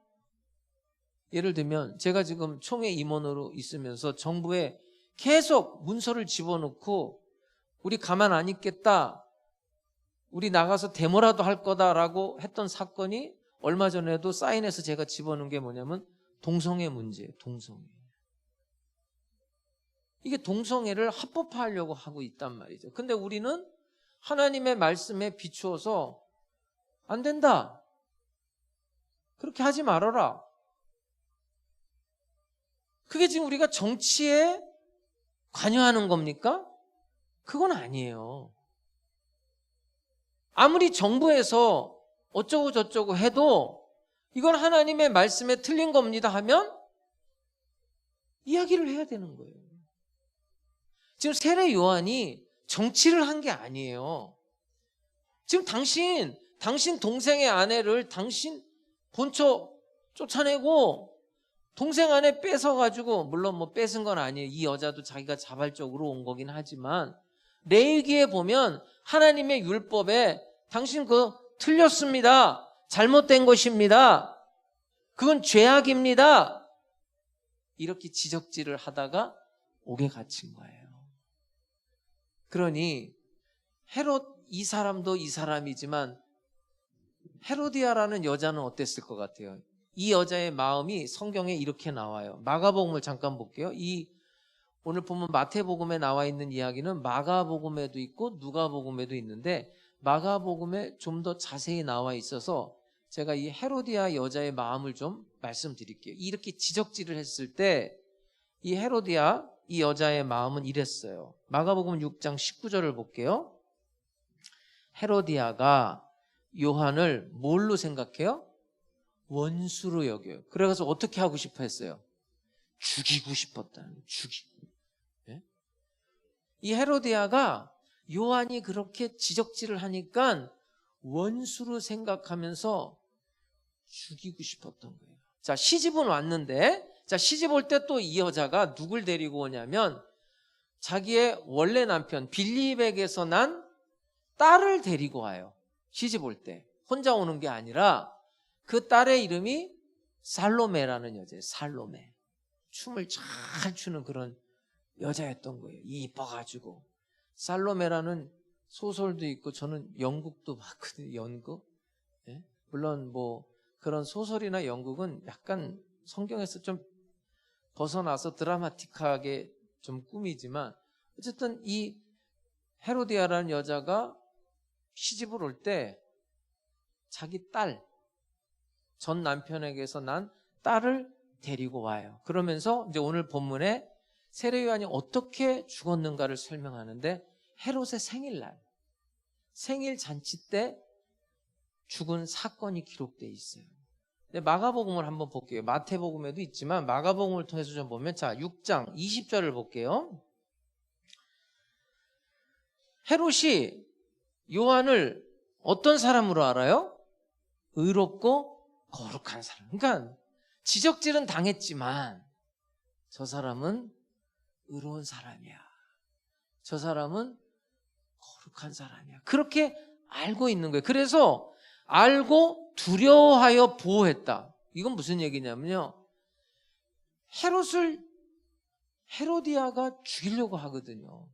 예를 들면 제가 지금 총회 임원으로 있으면서 정부에 계속 문서를 집어넣고 우리 가만 안 있겠다, 우리 나가서 데모라도 할 거다라고 했던 사건이 얼마 전에도 사인해서 제가 집어넣은 게 뭐냐면 동성애 문제예요. 동성애. 이게 동성애를 합법화하려고 하고 있단 말이죠. 근데 우리는 하나님의 말씀에 비추어서 안 된다, 그렇게 하지 말아라. 그게 지금 우리가 정치에 관여하는 겁니까? 그건 아니에요. 아무리 정부에서 어쩌고 저쩌고 해도 이건 하나님의 말씀에 틀린 겁니다 하면 이야기를 해야 되는 거예요. 지금 세례 요한이 정치를 한 게 아니에요. 지금 당신 동생의 아내를 당신 본처 쫓아내고 동생 아내 뺏어가지고, 물론 뭐 뺏은 건 아니에요. 이 여자도 자기가 자발적으로 온 거긴 하지만 레위기에 보면 하나님의 율법에 당신 그거 틀렸습니다, 잘못된 것입니다, 그건 죄악입니다, 이렇게 지적질을 하다가 옥에 갇힌 거예요. 그러니 헤롯 이 사람도 이 사람이지만 헤로디아라는 여자는 어땠을 것 같아요? 이 여자의 마음이 성경에 이렇게 나와요. 마가복음을 잠깐 볼게요. 오늘 보면 마태복음에 나와 있는 이야기는 마가복음에도 있고 누가복음에도 있는데 마가복음에 좀 더 자세히 나와 있어서 제가 이 헤로디아 여자의 마음을 좀 말씀드릴게요. 이렇게 지적질을 했을 때 이 헤로디아 이 여자의 마음은 이랬어요. 마가복음 6장 19절을 볼게요. 헤로디아가 요한을 뭘로 생각해요? 원수로 여겨요. 그래서 어떻게 하고 싶어 했어요? 죽이고 싶었다는, 네? 이 헤로디아가 요한이 그렇게 지적질을 하니까 원수로 생각하면서 죽이고 싶었던 거예요. 자, 시집은 왔는데, 자, 시집 올 때 또 이 여자가 누굴 데리고 오냐면 자기의 원래 남편 빌립에게서 난 딸을 데리고 와요. 시집 올 때 혼자 오는 게 아니라 그 딸의 이름이 살로메라는 여자예요. 살로메. 춤을 잘 추는 그런 여자였던 거예요. 이뻐가지고. 살로메라는 소설도 있고, 저는 연극도 봤거든요. 연극. 네? 물론 뭐 그런 소설이나 연극은 약간 성경에서 좀 벗어나서 드라마틱하게 좀 꾸미지만, 어쨌든 이 헤로디아라는 여자가 시집을 올 때 자기 딸 전 남편에게서 난 딸을 데리고 와요. 그러면서 이제 오늘 본문에 세례 요한이 어떻게 죽었는가를 설명하는데 헤롯의 생일날, 생일 잔치 때 죽은 사건이 기록되어 있어요. 마가복음을 한번 볼게요. 마태복음에도 있지만 마가복음을 통해서 좀 보면, 자, 6장 20절을 볼게요. 헤롯이 요한을 어떤 사람으로 알아요? 의롭고 거룩한 사람. 그러니까 지적질은 당했지만 저 사람은 의로운 사람이야. 저 사람은 거룩한 사람이야. 그렇게 알고 있는 거예요. 그래서 알고 두려워하여 보호했다. 이건 무슨 얘기냐면요, 헤롯을 헤로디아가 죽이려고 하거든요.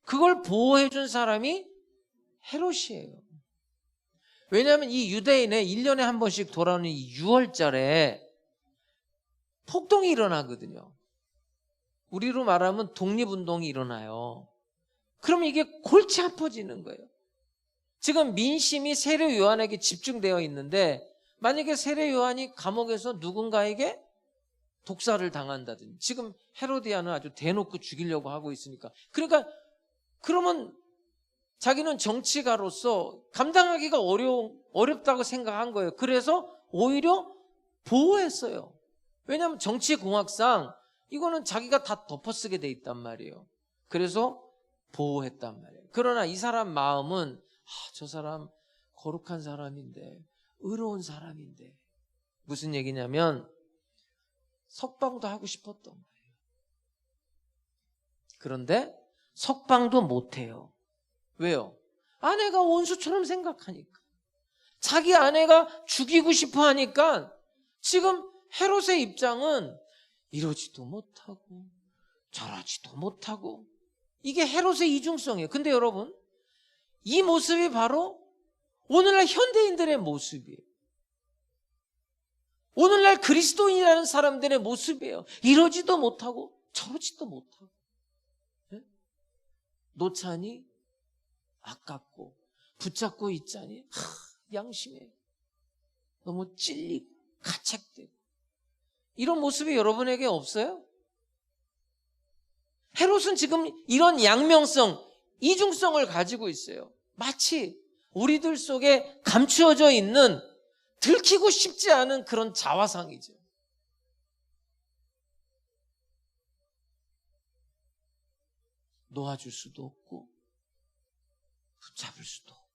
그걸 보호해 준 사람이 헤롯이에요. 왜냐하면 이 유대인의 1년에 한 번씩 돌아오는 이 6월절에 폭동이 일어나거든요. 우리로 말하면 독립운동이 일어나요. 그럼 이게 골치 아파지는 거예요. 지금 민심이 세례 요한에게 집중되어 있는데 만약에 세례 요한이 감옥에서 누군가에게 독사를 당한다든지, 지금 헤로디아는 아주 대놓고 죽이려고 하고 있으니까, 그러니까 그러면 자기는 정치가로서 감당하기가 어렵다고 생각한 거예요. 그래서 오히려 보호했어요. 왜냐하면 정치공학상 이거는 자기가 다 덮어쓰게 돼 있단 말이에요. 그래서 보호했단 말이에요. 그러나 이 사람 마음은 저 사람 거룩한 사람인데, 의로운 사람인데, 무슨 얘기냐면 석방도 하고 싶었던 거예요. 그런데 석방도 못해요. 왜요? 아내가 원수처럼 생각하니까, 자기 아내가 죽이고 싶어 하니까 지금 헤롯의 입장은 이러지도 못하고 저러지도 못하고, 이게 헤롯의 이중성이에요. 근데 여러분, 이 모습이 바로 오늘날 현대인들의 모습이에요. 오늘날 그리스도인이라는 사람들의 모습이에요. 이러지도 못하고 저러지도 못하고, 네? 놓자니 아깝고 붙잡고 있자니 양심에 너무 찔리고 가책되고, 이런 모습이 여러분에게 없어요? 헤롯은 지금 이런 양면성, 이중성을 가지고 있어요. 마치 우리들 속에 감추어져 있는, 들키고 싶지 않은 그런 자화상이죠. 놓아줄 수도 없고 붙잡을 수도 없고.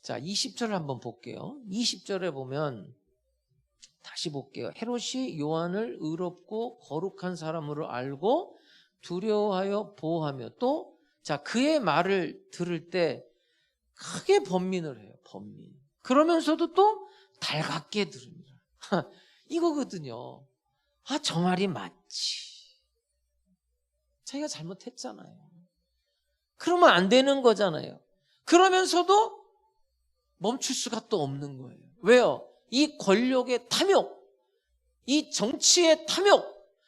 자, 20절을 한번 볼게요. 20절에 보면, 다시 볼게요. 헤롯이 요한을 의롭고 거룩한 사람으로 알고 두려워하여 보호하며, 또 자, 그의 말을 들을 때 크게 번민을 해요. 번민. 그러면서도 또 달갑게 들으니라. 이거거든요. 저 말이 맞지. 자기가 잘못했잖아요. 그러면 안 되는 거잖아요. 그러면서도 멈출 수가 또 없는 거예요. 왜요? 이 권력의 탐욕, 이 정치의 탐욕,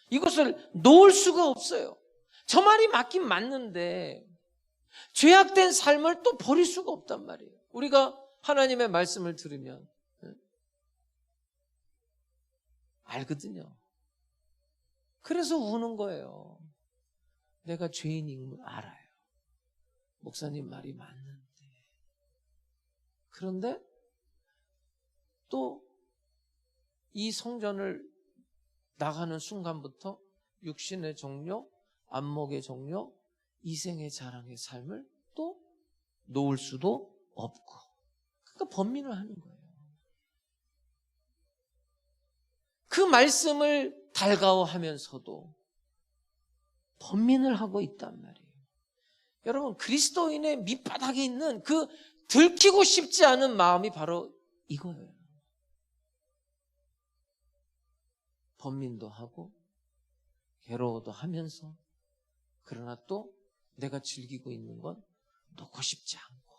이것을 놓을 수가 없어요. 저 말이 맞긴 맞는데 죄악된 삶을 또 버릴 수가 없단 말이에요. 우리가 하나님의 말씀을 들으면 알거든요. 그래서 우는 거예요. 내가 죄인인 걸 알아요. 목사님 말이 맞는데. 그런데 또 이 성전을 나가는 순간부터 육신의 정욕, 안목의 정욕, 이생의 자랑의 삶을 또 놓을 수도 없고, 그러니까 번민을 하는 거예요. 그 말씀을 달가워하면서도 번민을 하고 있단 말이에요. 여러분, 그리스도인의 밑바닥에 있는 그 들키고 싶지 않은 마음이 바로 이거예요. 번민도 하고 괴로워도 하면서, 그러나 또 내가 즐기고 있는 건 놓고 싶지 않고,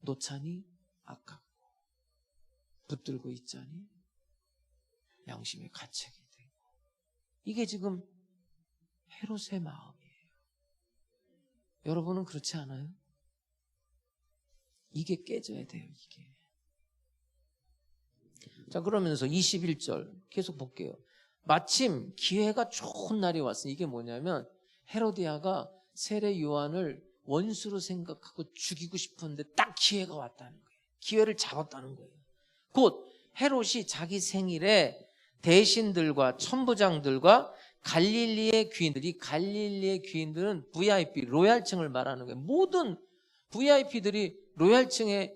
놓자니 아깝고 붙들고 있자니 양심의 가책이 되고, 이게 지금 헤롯의 마음이에요. 여러분은 그렇지 않아요? 이게 깨져야 돼요, 이게. 자, 그러면서 21절 계속 볼게요. 마침 기회가 좋은 날이 왔으니, 이게 뭐냐면 헤로디아가 세례 요한을 원수로 생각하고 죽이고 싶었는데 딱 기회가 왔다는 거예요. 기회를 잡았다는 거예요. 곧 헤롯이 자기 생일에 대신들과 천부장들과 갈릴리의 귀인들이, 갈릴리의 귀인들은 VIP, 로얄층을 말하는 거예요. 모든 VIP들이 로얄층에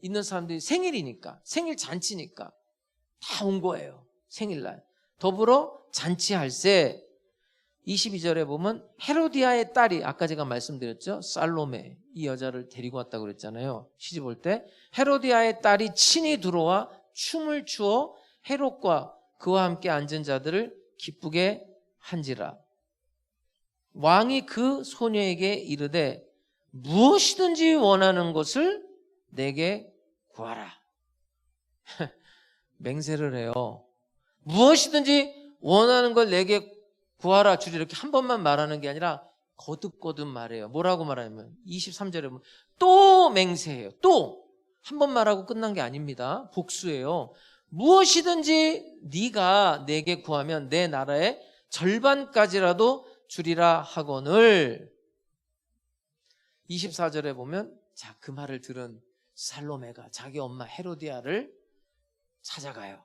있는 사람들이 생일이니까, 생일 잔치니까 다 온 거예요. 생일날. 더불어 잔치할세. 22절에 보면 헤로디아의 딸이, 아까 제가 말씀드렸죠, 살로메, 이 여자를 데리고 왔다고 그랬잖아요. 시집 올 때 헤로디아의 딸이 친히 들어와 춤을 추어 헤롯과 그와 함께 앉은 자들을 기쁘게 한지라. 왕이 그 소녀에게 이르되 무엇이든지 원하는 것을 내게 구하라. 맹세를 해요. 무엇이든지 원하는 걸 내게 구하라 주리, 이렇게 한 번만 말하는 게 아니라 거듭거듭 말해요. 뭐라고 말하냐면 23절에 보면 또 맹세해요. 또 한 번 말하고 끝난 게 아닙니다. 복수예요. 무엇이든지 네가 내게 구하면 내 나라의 절반까지라도 주리라 하거늘. 24절에 보면, 자, 그 말을 들은 살로메가 자기 엄마 헤로디아를 찾아가요.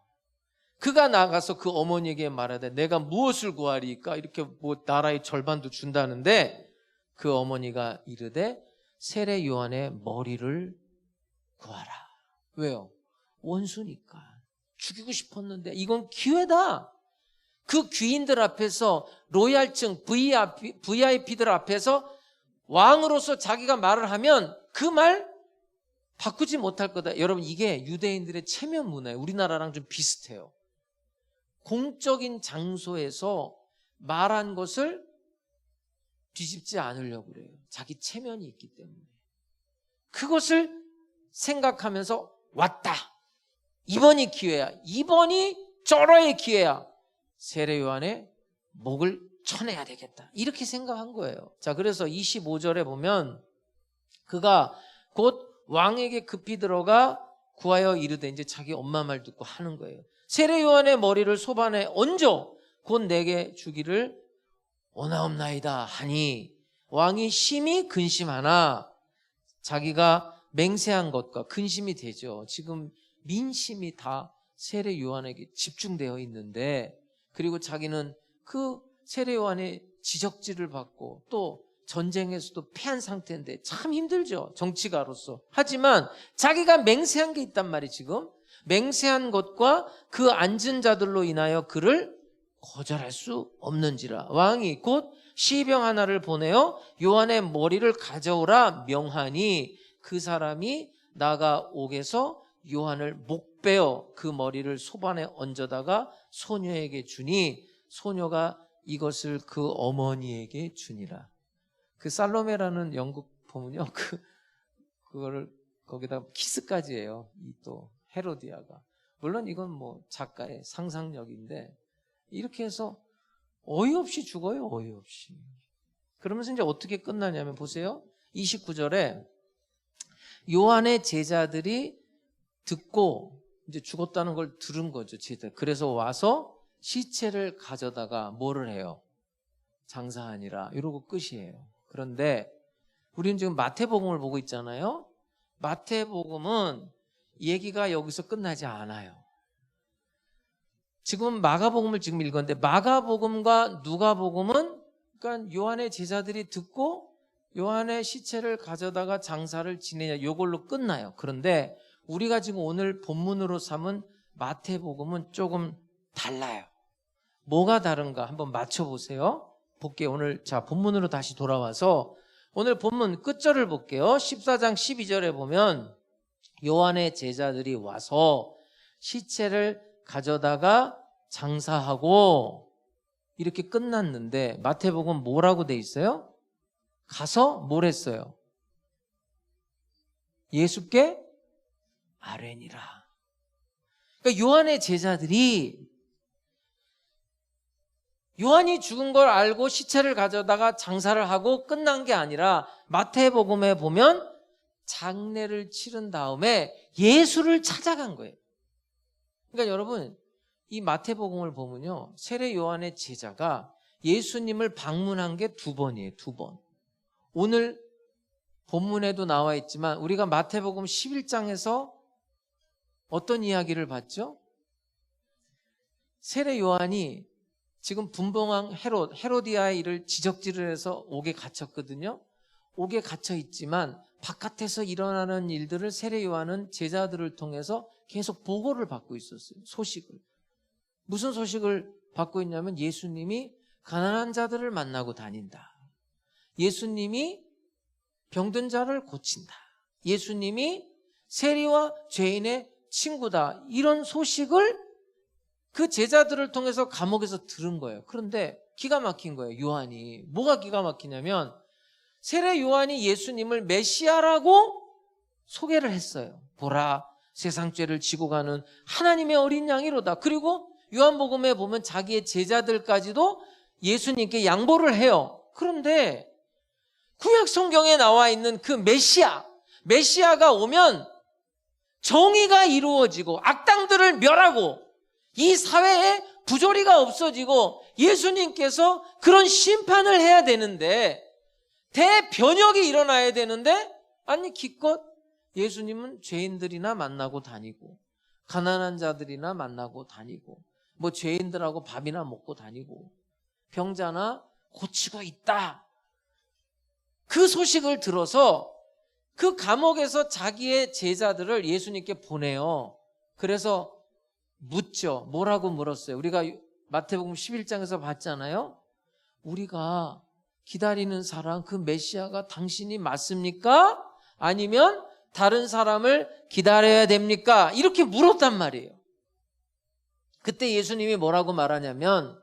그가 나가서 그 어머니에게 말하되 내가 무엇을 구하리까? 이렇게 뭐 나라의 절반도 준다는데, 그 어머니가 이르되 세례 요한의 머리를 구하라. 왜요? 원수니까. 죽이고 싶었는데 이건 기회다. 그 귀인들 앞에서, 로얄층 VIP들 앞에서 왕으로서 자기가 말을 하면 그 말 바꾸지 못할 거다. 여러분, 이게 유대인들의 체면 문화예요. 우리나라랑 좀 비슷해요. 공적인 장소에서 말한 것을 뒤집지 않으려고 그래요. 자기 체면이 있기 때문에. 그것을 생각하면서 왔다. 이번이 기회야. 이번이 쩔어의 기회야. 세례 요한의 목을 쳐내야 되겠다. 이렇게 생각한 거예요. 자, 그래서 25절에 보면 그가 곧 왕에게 급히 들어가 구하여 이르되, 이제 자기 엄마 말 듣고 하는 거예요. 세례 요한의 머리를 소반에 얹어 곧 내게 주기를 원하옵나이다 하니, 왕이 심히 근심하나, 자기가 맹세한 것과 근심이 되죠. 지금 민심이 다 세례 요한에게 집중되어 있는데, 그리고 자기는 그 세례 요한의 지적질을 받고 또 전쟁에서도 패한 상태인데 참 힘들죠, 정치가로서. 하지만 자기가 맹세한 게 있단 말이에요. 지금 맹세한 것과 그 앉은 자들로 인하여 그를 거절할 수 없는지라. 왕이 곧 시병 하나를 보내어 요한의 머리를 가져오라 명하니, 그 사람이 나가 옥에서 요한을 목베어 그 머리를 소반에 얹어다가 소녀에게 주니, 소녀가 이것을 그 어머니에게 주니라. 그 살로메라는 연극 보면요, 그거를 거기다 키스까지 해요. 이 또 헤로디아가. 물론 이건 뭐 작가의 상상력인데, 이렇게 해서 어이없이 죽어요, 어이없이. 그러면서 이제 어떻게 끝나냐면 보세요. 29절에 요한의 제자들이 듣고 이제 죽었다는 걸 들은 거죠, 제자. 그래서 와서 시체를 가져다가 뭐를 해요? 장사하니라. 이러고 끝이에요. 그런데 우리는 지금 마태복음을 보고 있잖아요. 마태복음은 얘기가 여기서 끝나지 않아요. 지금 마가복음을 지금 읽었는데, 마가복음과 누가복음은 그러니까 요한의 제자들이 듣고 요한의 시체를 가져다가 장사를 지내냐, 이걸로 끝나요. 그런데 우리가 지금 오늘 본문으로 삼은 마태복음은 조금 달라요. 뭐가 다른가 한번 맞춰보세요. 볼게요. 오늘 자 본문으로 다시 돌아와서 오늘 본문 끝절을 볼게요. 14장 12절에 보면 요한의 제자들이 와서 시체를 가져다가 장사하고 이렇게 끝났는데, 마태복음 뭐라고 돼 있어요? 가서 뭘 했어요? 예수께 아뢰니라. 그러니까 요한의 제자들이 요한이 죽은 걸 알고 시체를 가져다가 장사를 하고 끝난 게 아니라 마태복음에 보면 장례를 치른 다음에 예수를 찾아간 거예요. 그러니까 여러분, 이 마태복음을 보면요, 세례 요한의 제자가 예수님을 방문한 게 2번이에요. 2번. 오늘 본문에도 나와 있지만 우리가 마태복음 11장에서 어떤 이야기를 봤죠? 세례 요한이 지금 분봉왕 헤로디아의 일을 지적질을 해서 옥에 갇혔거든요. 옥에 갇혀 있지만 바깥에서 일어나는 일들을 세례 요한은 제자들을 통해서 계속 보고를 받고 있었어요. 소식을. 무슨 소식을 받고 있냐면 예수님이 가난한 자들을 만나고 다닌다. 예수님이 병든 자를 고친다. 예수님이 세리와 죄인의 친구다. 이런 소식을 그 제자들을 통해서 감옥에서 들은 거예요. 그런데 기가 막힌 거예요. 요한이. 뭐가 기가 막히냐면 세례 요한이 예수님을 메시아라고 소개를 했어요. 보라, 세상 죄를 지고 가는 하나님의 어린 양이로다. 그리고 요한복음에 보면 자기의 제자들까지도 예수님께 양보를 해요. 그런데 구약 성경에 나와 있는 그 메시아가 오면 정의가 이루어지고 악당들을 멸하고 이 사회에 부조리가 없어지고 예수님께서 그런 심판을 해야 되는데, 대변혁이 일어나야 되는데, 아니 기껏 예수님은 죄인들이나 만나고 다니고 가난한 자들이나 만나고 다니고 뭐 죄인들하고 밥이나 먹고 다니고 병자나 고치고 있다. 그 소식을 들어서 그 감옥에서 자기의 제자들을 예수님께 보내요. 그래서 묻죠. 뭐라고 물었어요? 우리가 마태복음 11장에서 봤잖아요. 우리가 기다리는 사람, 그 메시아가 당신이 맞습니까? 아니면 다른 사람을 기다려야 됩니까? 이렇게 물었단 말이에요. 그때 예수님이 뭐라고 말하냐면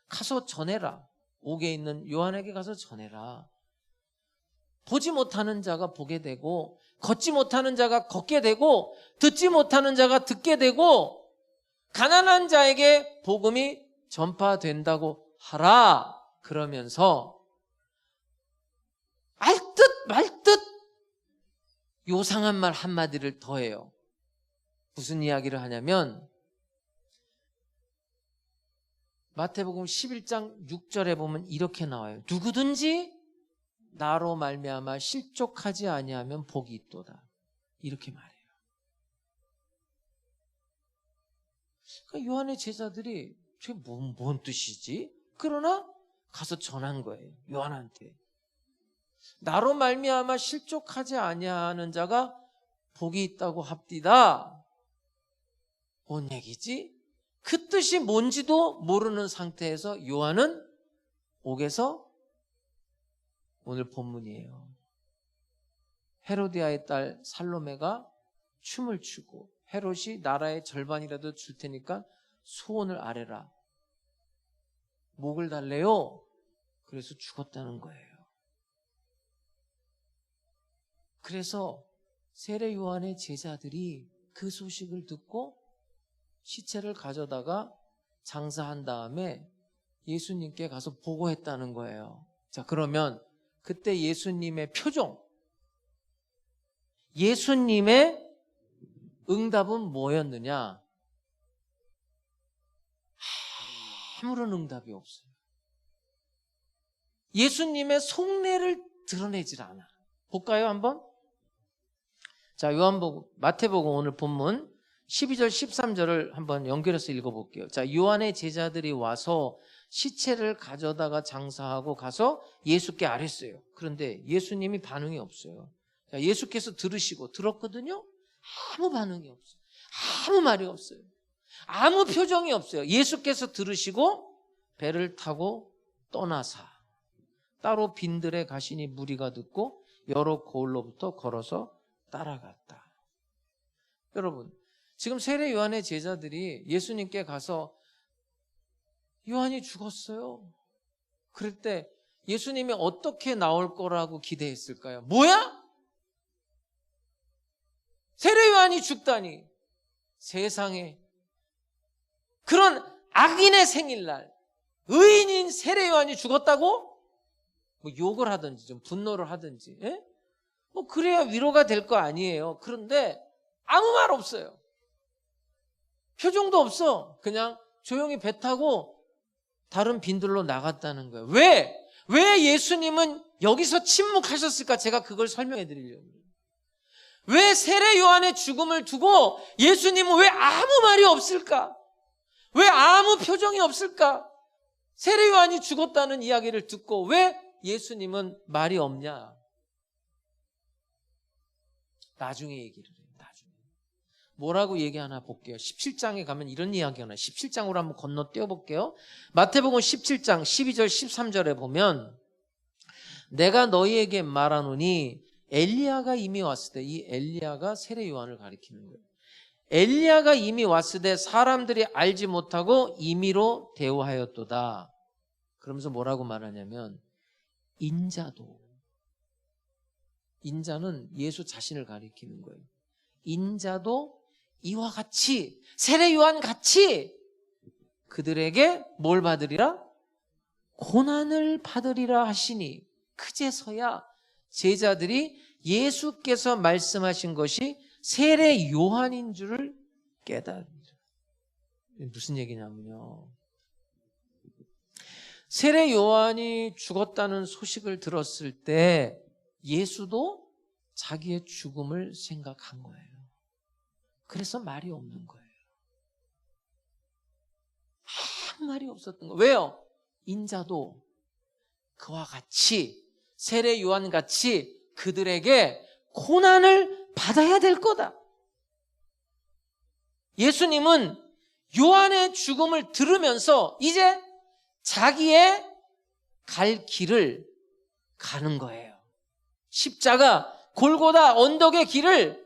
가서 전해라. 옥에 있는 요한에게 가서 전해라. 보지 못하는 자가 보게 되고 걷지 못하는 자가 걷게 되고 듣지 못하는 자가 듣게 되고 가난한 자에게 복음이 전파된다고 하라. 그러면서 알듯 말듯 요상한 말 한마디를 더해요. 무슨 이야기를 하냐면 마태복음 11장 6절에 보면 이렇게 나와요. 누구든지 나로 말미암아 실족하지 아니하면 복이 있도다. 이렇게 말해요. 그러니까 요한의 제자들이 저게 뭔 뜻이지? 그러나 가서 전한 거예요. 요한한테. 나로 말미암아 실족하지 아니하는 자가 복이 있다고 합디다. 뭔 얘기지? 그 뜻이 뭔지도 모르는 상태에서 요한은 옥에서, 오늘 본문이에요, 헤로디아의 딸 살로메가 춤을 추고 헤롯이 나라의 절반이라도 줄 테니까 소원을 아뢰라. 목을 달래요. 그래서 죽었다는 거예요. 그래서 세례 요한의 제자들이 그 소식을 듣고 시체를 가져다가 장사한 다음에 예수님께 가서 보고했다는 거예요. 자, 그러면 그때 예수님의 표정, 예수님의 응답은 뭐였느냐? 아무런 응답이 없어요. 예수님의 속내를 드러내질 않아. 볼까요, 한번? 자, 마태복음 오늘 본문 12절 13절을 한번 연결해서 읽어볼게요. 자, 요한의 제자들이 와서 시체를 가져다가 장사하고 가서 예수께 아뢰었어요. 그런데 예수님이 반응이 없어요. 자, 예수께서 들었거든요. 아무 반응이 없어요. 아무 말이 없어요. 아무 표정이 없어요. 예수께서 들으시고 배를 타고 떠나사 따로 빈들에 가시니 무리가 듣고 여러 고을로부터 걸어서 따라갔다. 여러분, 지금 세례 요한의 제자들이 예수님께 가서 요한이 죽었어요. 그럴 때 예수님이 어떻게 나올 거라고 기대했을까요? 뭐야? 세례 요한이 죽다니. 세상에. 그런 악인의 생일날, 의인인 세례 요한이 죽었다고? 뭐 욕을 하든지 좀 분노를 하든지, 예? 뭐 그래야 위로가 될 거 아니에요. 그런데 아무 말 없어요. 표정도 없어. 그냥 조용히 배 타고 다른 빈들로 나갔다는 거예요. 왜? 왜 예수님은 여기서 침묵하셨을까? 제가 그걸 설명해 드리려고. 왜 세례 요한의 죽음을 두고 예수님은 왜 아무 말이 없을까? 왜 아무 표정이 없을까? 세례 요한이 죽었다는 이야기를 듣고 왜 예수님은 말이 없냐? 나중에 얘기를 해요. 나중에. 뭐라고 얘기하나 볼게요. 17장에 가면 이런 이야기가 나요. 17장으로 한번 건너뛰어 볼게요. 마태복음 17장 12절 13절에 보면 내가 너희에게 말하노니 엘리야가 이미 왔을 때, 이 엘리야가 세례 요한을 가리키는 거예요. 엘리야가 이미 왔을 때 사람들이 알지 못하고 임의로 대우하였도다. 그러면서 뭐라고 말하냐면 인자는 예수 자신을 가리키는 거예요. 인자도 이와 같이 세례 요한 같이 그들에게 뭘 받으리라? 고난을 받으리라 하시니 그제서야 제자들이 예수께서 말씀하신 것이 세례 요한인 줄을 깨달으리라. 무슨 얘기냐면요, 세례 요한이 죽었다는 소식을 들었을 때 예수도 자기의 죽음을 생각한 거예요. 그래서 말이 없는 거예요. 아무 말이 없었던 거예요. 왜요? 인자도 그와 같이 세례 요한 같이 그들에게 고난을 받아야 될 거다. 예수님은 요한의 죽음을 들으면서 이제 자기의 갈 길을 가는 거예요. 십자가 골고다 언덕의 길을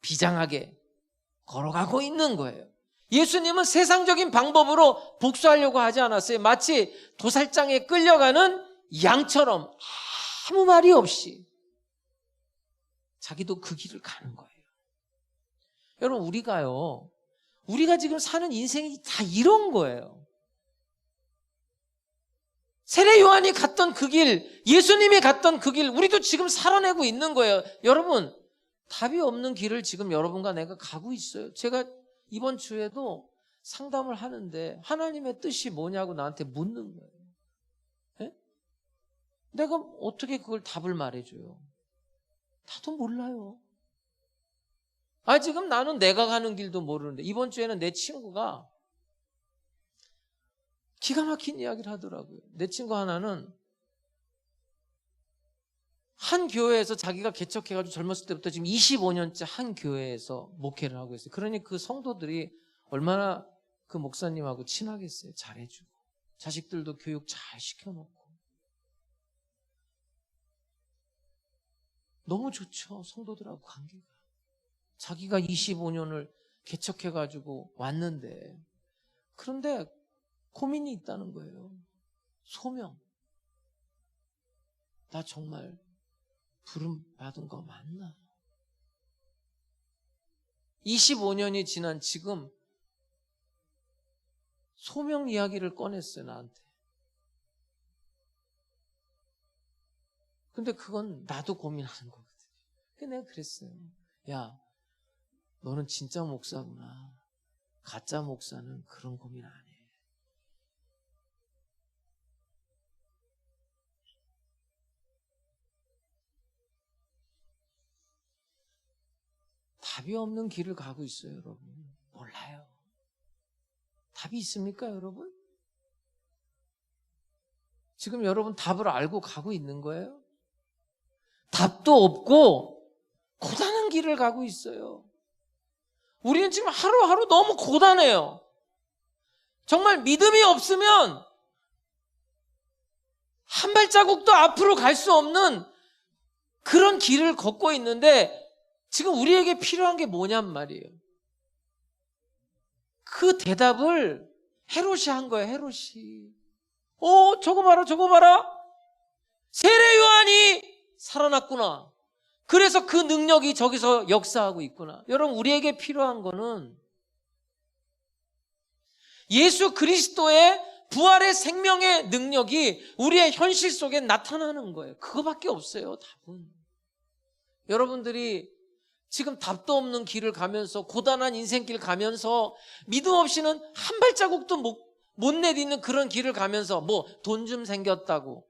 비장하게 걸어가고 있는 거예요. 예수님은 세상적인 방법으로 복수하려고 하지 않았어요. 마치 도살장에 끌려가는 양처럼 아무 말이 없이 자기도 그 길을 가는 거예요. 여러분, 우리가 지금 사는 인생이 다 이런 거예요. 세례 요한이 갔던 그 길, 예수님이 갔던 그 길, 우리도 지금 살아내고 있는 거예요. 여러분, 답이 없는 길을 지금 여러분과 내가 가고 있어요. 제가 이번 주에도 상담을 하는데 하나님의 뜻이 뭐냐고 나한테 묻는 거예요. 네? 내가 어떻게 그걸 답을 말해줘요? 나도 몰라요. 지금 나는 내가 가는 길도 모르는데, 이번 주에는 내 친구가 기가 막힌 이야기를 하더라고요. 내 친구 하나는 한 교회에서 자기가 개척해가지고 젊었을 때부터 지금 25년째 한 교회에서 목회를 하고 있어요. 그러니 그 성도들이 얼마나 그 목사님하고 친하겠어요. 잘해주고 자식들도 교육 잘 시켜놓고 너무 좋죠. 성도들하고 관계가. 자기가 25년을 개척해가지고 왔는데, 그런데 고민이 있다는 거예요. 소명. 나 정말 부름 받은 거 맞나? 25년이 지난 지금 소명 이야기를 꺼냈어요, 나한테. 근데 그건 나도 고민하는 거거든요. 그래서 내가 그랬어요. 야, 너는 진짜 목사구나. 가짜 목사는 그런 고민 안 해. 답이 없는 길을 가고 있어요, 여러분. 몰라요. 답이 있습니까, 여러분? 지금 여러분 답을 알고 가고 있는 거예요? 답도 없고 고단한 길을 가고 있어요. 우리는 지금 하루하루 너무 고단해요. 정말 믿음이 없으면 한 발자국도 앞으로 갈 수 없는 그런 길을 걷고 있는데, 지금 우리에게 필요한 게 뭐냔 말이에요. 그 대답을 헤롯이 한 거예요. 헤롯이. 저거 봐라, 저거 봐라. 세례 요한이 살아났구나. 그래서 그 능력이 저기서 역사하고 있구나. 여러분, 우리에게 필요한 거는 예수 그리스도의 부활의 생명의 능력이 우리의 현실 속에 나타나는 거예요. 그거밖에 없어요, 답은. 여러분들이 지금 답도 없는 길을 가면서, 고단한 인생길 가면서 믿음 없이는 한 발자국도 못 내딛는 그런 길을 가면서 뭐 돈 좀 생겼다고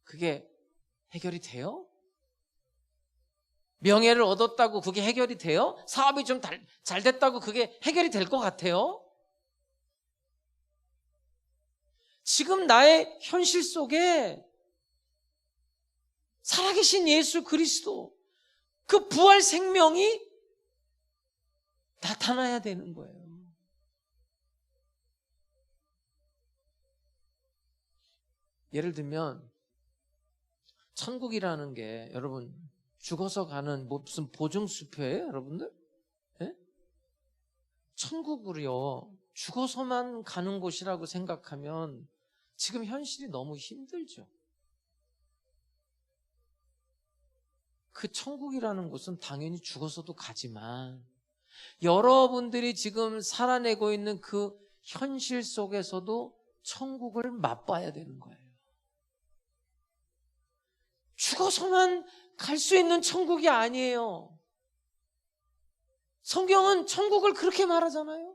그게 해결이 돼요? 명예를 얻었다고 그게 해결이 돼요? 사업이 좀 잘 됐다고 그게 해결이 될 것 같아요? 지금 나의 현실 속에 살아계신 예수 그리스도, 그 부활 생명이 나타나야 되는 거예요. 예를 들면 천국이라는 게 여러분 죽어서 가는 무슨 보증수표예요, 여러분들? 예? 천국으로요, 죽어서만 가는 곳이라고 생각하면 지금 현실이 너무 힘들죠. 그 천국이라는 곳은 당연히 죽어서도 가지만 여러분들이 지금 살아내고 있는 그 현실 속에서도 천국을 맛봐야 되는 거예요. 죽어서만 갈 수 있는 천국이 아니에요. 성경은 천국을 그렇게 말하잖아요.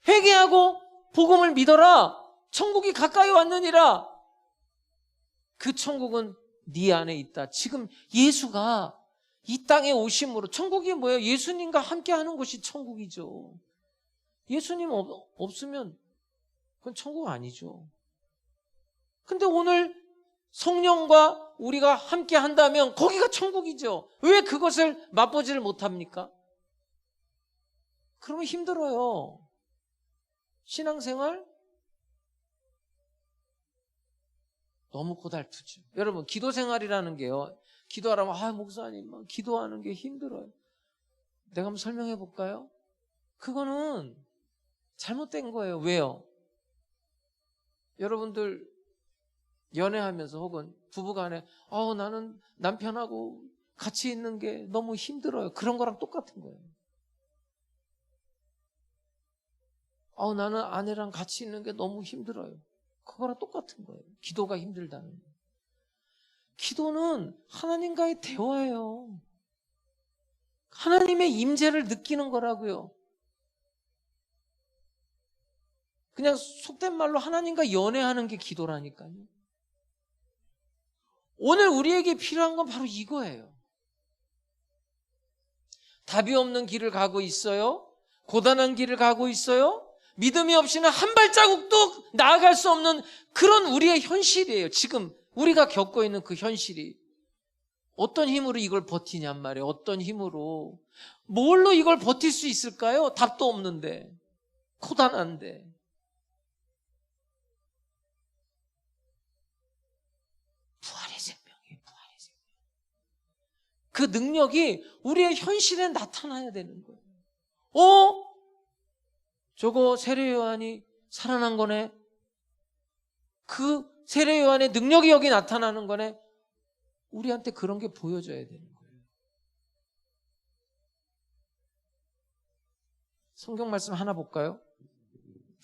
회개하고 복음을 믿어라. 천국이 가까이 왔느니라. 그 천국은 네 안에 있다. 지금 예수가 이 땅에 오심으로, 천국이 뭐예요? 예수님과 함께 하는 곳이 천국이죠. 예수님 없으면 그건 천국 아니죠. 근데 오늘 성령과 우리가 함께 한다면 거기가 천국이죠. 왜 그것을 맛보지를 못합니까? 그러면 힘들어요. 신앙생활 너무 고달프죠. 여러분, 기도생활이라는 게요, 기도하라면 목사님 기도하는 게 힘들어요. 내가 한번 설명해 볼까요? 그거는 잘못된 거예요. 왜요? 여러분들 연애하면서 혹은 부부간에 나는 남편하고 같이 있는 게 너무 힘들어요. 그런 거랑 똑같은 거예요. 나는 아내랑 같이 있는 게 너무 힘들어요. 그거랑 똑같은 거예요. 기도가 힘들다는 거예요. 기도는 하나님과의 대화예요. 하나님의 임재를 느끼는 거라고요. 그냥 속된 말로 하나님과 연애하는 게 기도라니까요. 오늘 우리에게 필요한 건 바로 이거예요. 답이 없는 길을 가고 있어요? 고단한 길을 가고 있어요? 믿음이 없이는 한 발자국도 나아갈 수 없는 그런 우리의 현실이에요. 지금 우리가 겪고 있는 그 현실이. 어떤 힘으로 이걸 버티냔 말이에요. 어떤 힘으로. 뭘로 이걸 버틸 수 있을까요? 답도 없는데. 고단한데. 부활의 생명이에요. 부활의 생명. 그 능력이 우리의 현실에 나타나야 되는 거예요. 저거 세례 요한이 살아난 거네. 그 세례 요한의 능력이 여기 나타나는 거네. 우리한테 그런 게 보여져야 되는 거예요. 성경 말씀 하나 볼까요?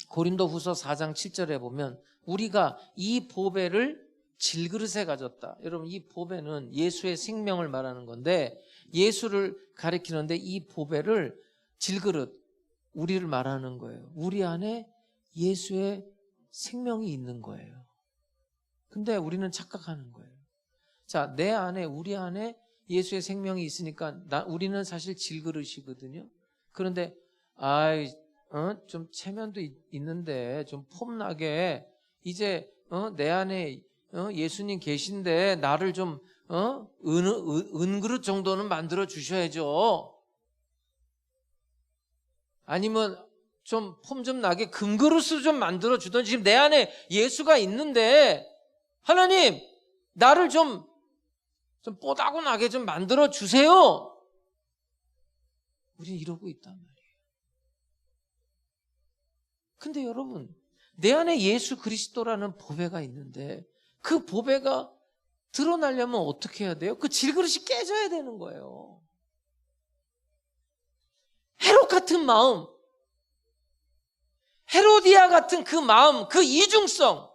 고린도후서 4장 7절에 보면 우리가 이 보배를 질그릇에 가졌다. 여러분, 이 보배는 예수의 생명을 말하는 건데, 예수를 가리키는데 이 보배를 질그릇, 우리를 말하는 거예요. 우리 안에 예수의 생명이 있는 거예요. 근데 우리는 착각하는 거예요. 자, 내 안에, 우리 안에 예수의 생명이 있으니까 우리는 사실 질그릇이거든요. 그런데 좀 체면도 있는데 좀 폼나게 이제 내 안에 예수님 계신데 나를 좀 은그릇 정도는 만들어 주셔야죠. 아니면 좀 폼 좀 나게 금그릇을 좀 만들어 주든지. 지금 내 안에 예수가 있는데 하나님 나를 좀 뽀다구나게 좀 만들어 주세요. 우리는 이러고 있단 말이에요. 근데 여러분, 내 안에 예수 그리스도라는 보배가 있는데 그 보배가 드러나려면 어떻게 해야 돼요? 그 질그릇이 깨져야 되는 거예요. 해롭 같은 마음, 헤로디아 같은 그 마음, 그 이중성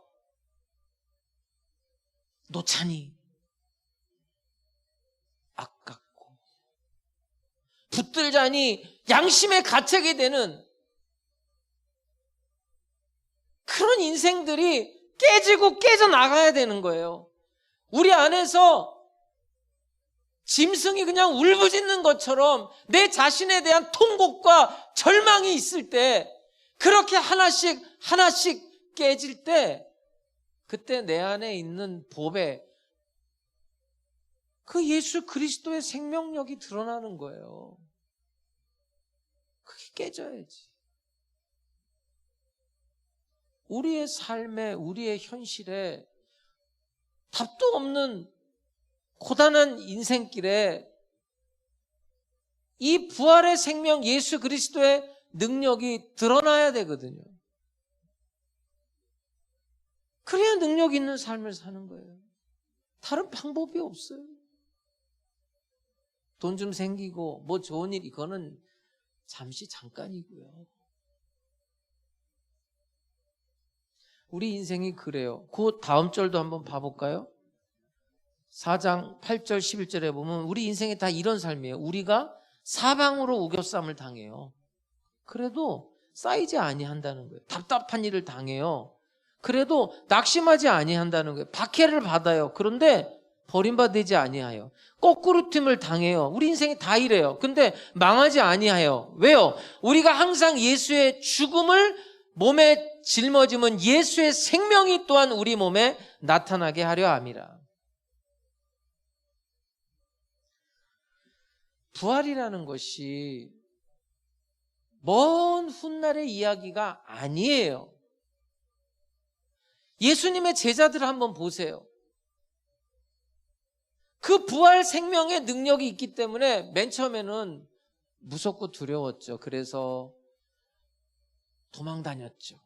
놓자니 아깝고, 붙들자니 양심에 갇히게 되는 그런 인생들이 깨지고 깨져나가야 되는 거예요. 우리 안에서 짐승이 그냥 울부짖는 것처럼 내 자신에 대한 통곡과 절망이 있을 때, 그렇게 하나씩 하나씩 깨질 때, 그때 내 안에 있는 보배, 그 예수 그리스도의 생명력이 드러나는 거예요. 그게 깨져야지. 우리의 삶에, 우리의 현실에 답도 없는 고단한 인생길에 이 부활의 생명 예수 그리스도의 능력이 드러나야 되거든요. 그래야 능력 있는 삶을 사는 거예요. 다른 방법이 없어요. 돈 좀 생기고 뭐 좋은 일, 이거는 잠시 잠깐이고요. 우리 인생이 그래요. 그 다음 절도 한번 봐볼까요? 4장 8절 11절에 보면 우리 인생이 다 이런 삶이에요. 우리가 사방으로 우겨쌈을 당해요. 그래도 쌓이지 아니한다는 거예요. 답답한 일을 당해요. 그래도 낙심하지 아니한다는 거예요. 박해를 받아요. 그런데 버림받지 아니하여. 거꾸로팀을 당해요. 우리 인생이 다 이래요. 근데 망하지 아니하여. 왜요? 우리가 항상 예수의 죽음을 몸에 짊어지면 예수의 생명이 또한 우리 몸에 나타나게 하려 함이라. 부활이라는 것이 먼 훗날의 이야기가 아니에요. 예수님의 제자들을 한번 보세요. 그 부활 생명의 능력이 있기 때문에 맨 처음에는 무섭고 두려웠죠. 그래서 도망 다녔죠.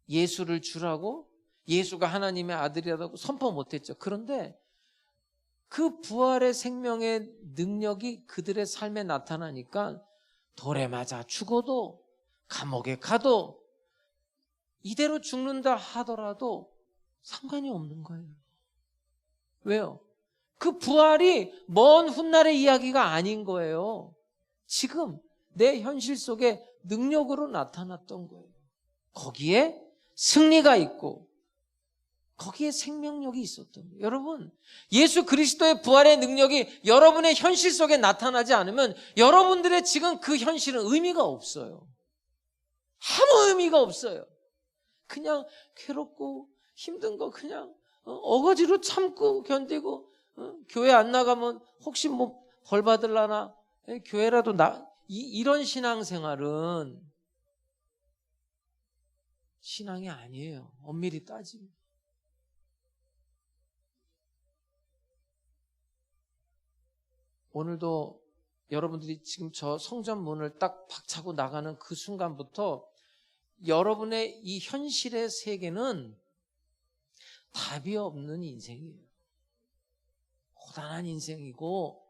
예수를 주라고, 예수가 하나님의 아들이라고 선포 못했죠. 그런데 그 부활의 생명의 능력이 그들의 삶에 나타나니까 돌에 맞아 죽어도, 감옥에 가도, 이대로 죽는다 하더라도 상관이 없는 거예요. 왜요? 그 부활이 먼 훗날의 이야기가 아닌 거예요. 지금 내 현실 속에 능력으로 나타났던 거예요. 거기에 승리가 있고 거기에 생명력이 있었던 거예요. 여러분, 예수 그리스도의 부활의 능력이 여러분의 현실 속에 나타나지 않으면 여러분들의 지금 그 현실은 의미가 없어요. 아무 의미가 없어요. 그냥 괴롭고 힘든 거 그냥 어거지로 참고 견디고, 교회 안 나가면 혹시 뭐 벌 받을라나, 교회라도 이런 신앙생활은 신앙이 아니에요. 엄밀히 따지면. 오늘도 여러분들이 지금 저 성전 문을 딱 박차고 나가는 그 순간부터 여러분의 이 현실의 세계는 답이 없는 인생이에요. 고단한 인생이고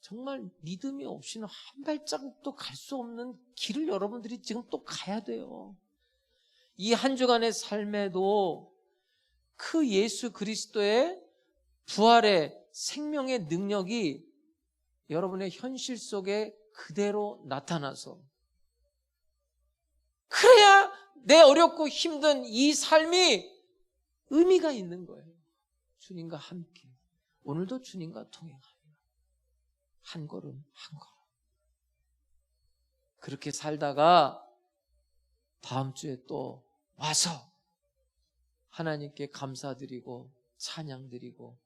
정말 믿음이 없이는 한 발자국도 갈 수 없는 길을 여러분들이 지금 또 가야 돼요. 이 한 주간의 삶에도 그 예수 그리스도의 부활의 생명의 능력이 여러분의 현실 속에 그대로 나타나서, 그래야 내 어렵고 힘든 이 삶이 의미가 있는 거예요. 주님과 함께, 오늘도 주님과 동행하며 한 걸음 한 걸음 그렇게 살다가 다음 주에 또 와서 하나님께 감사드리고 찬양드리고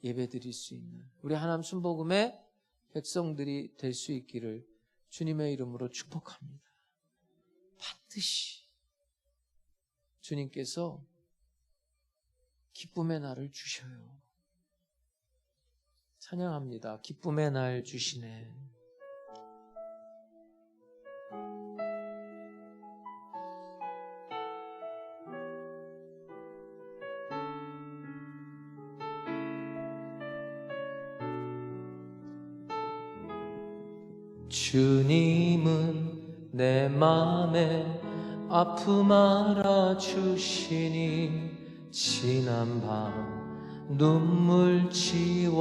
예배드릴 수 있는 우리 하나님 순복음의 백성들이 될 수 있기를 주님의 이름으로 축복합니다. 반드시 주님께서 기쁨의 날을 주셔요. 찬양합니다. 기쁨의 날 주시네. 주님은 내 맘에 아픔 알아주시니 지난 밤 눈물 지워주시고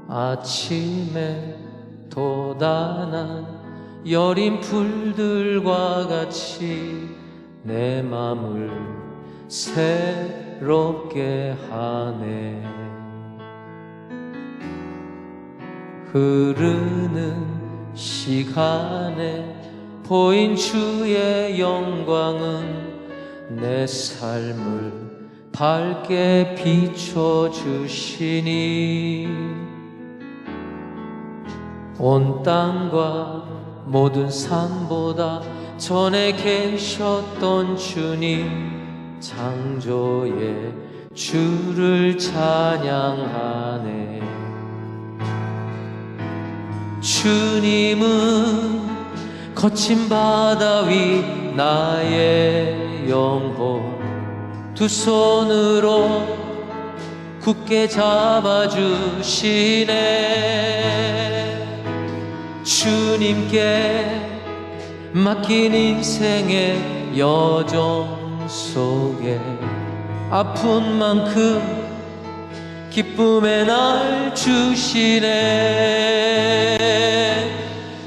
아침에 돋아난 여린 풀들과 같이 내 맘을 새롭게 하네. 흐르는 시간에 보인 주의 영광은 내 삶을 밝게 비춰주시니 온 땅과 모든 산보다 전에 계셨던 주님 창조의 주를 찬양하네. 주님은 거친 바다 위 나의 영혼 두 손으로 굳게 잡아주시네. 주님께 맡긴 인생의 여정 속에 아픈 만큼 기쁨의 날 주시네.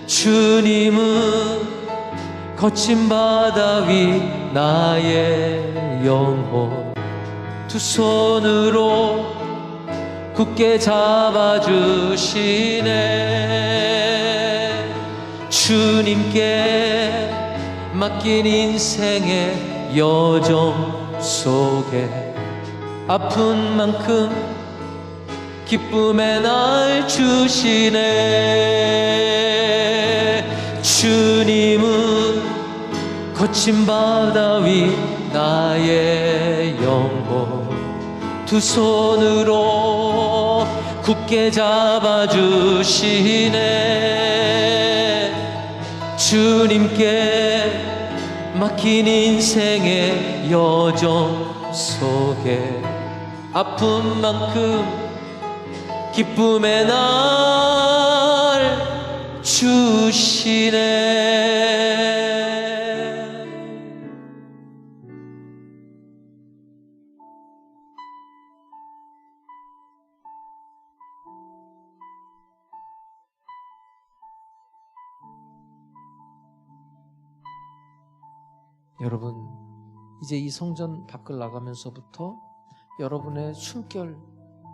주님은 거친 바다 위 나의 영혼 두 손으로 굳게 잡아주시네. 주님께 맡긴 인생의 여정 속에 아픈 만큼 기쁨의 날 주시네. 주님은 거친 바다 위 나의 영혼 두 손으로 굳게 잡아주시네. 주님께 맡긴 인생의 여정 속에 아픈 만큼 기쁨의 날 주시네. 여러분, 이제 이 성전 밖을 나가면서부터 여러분의 숨결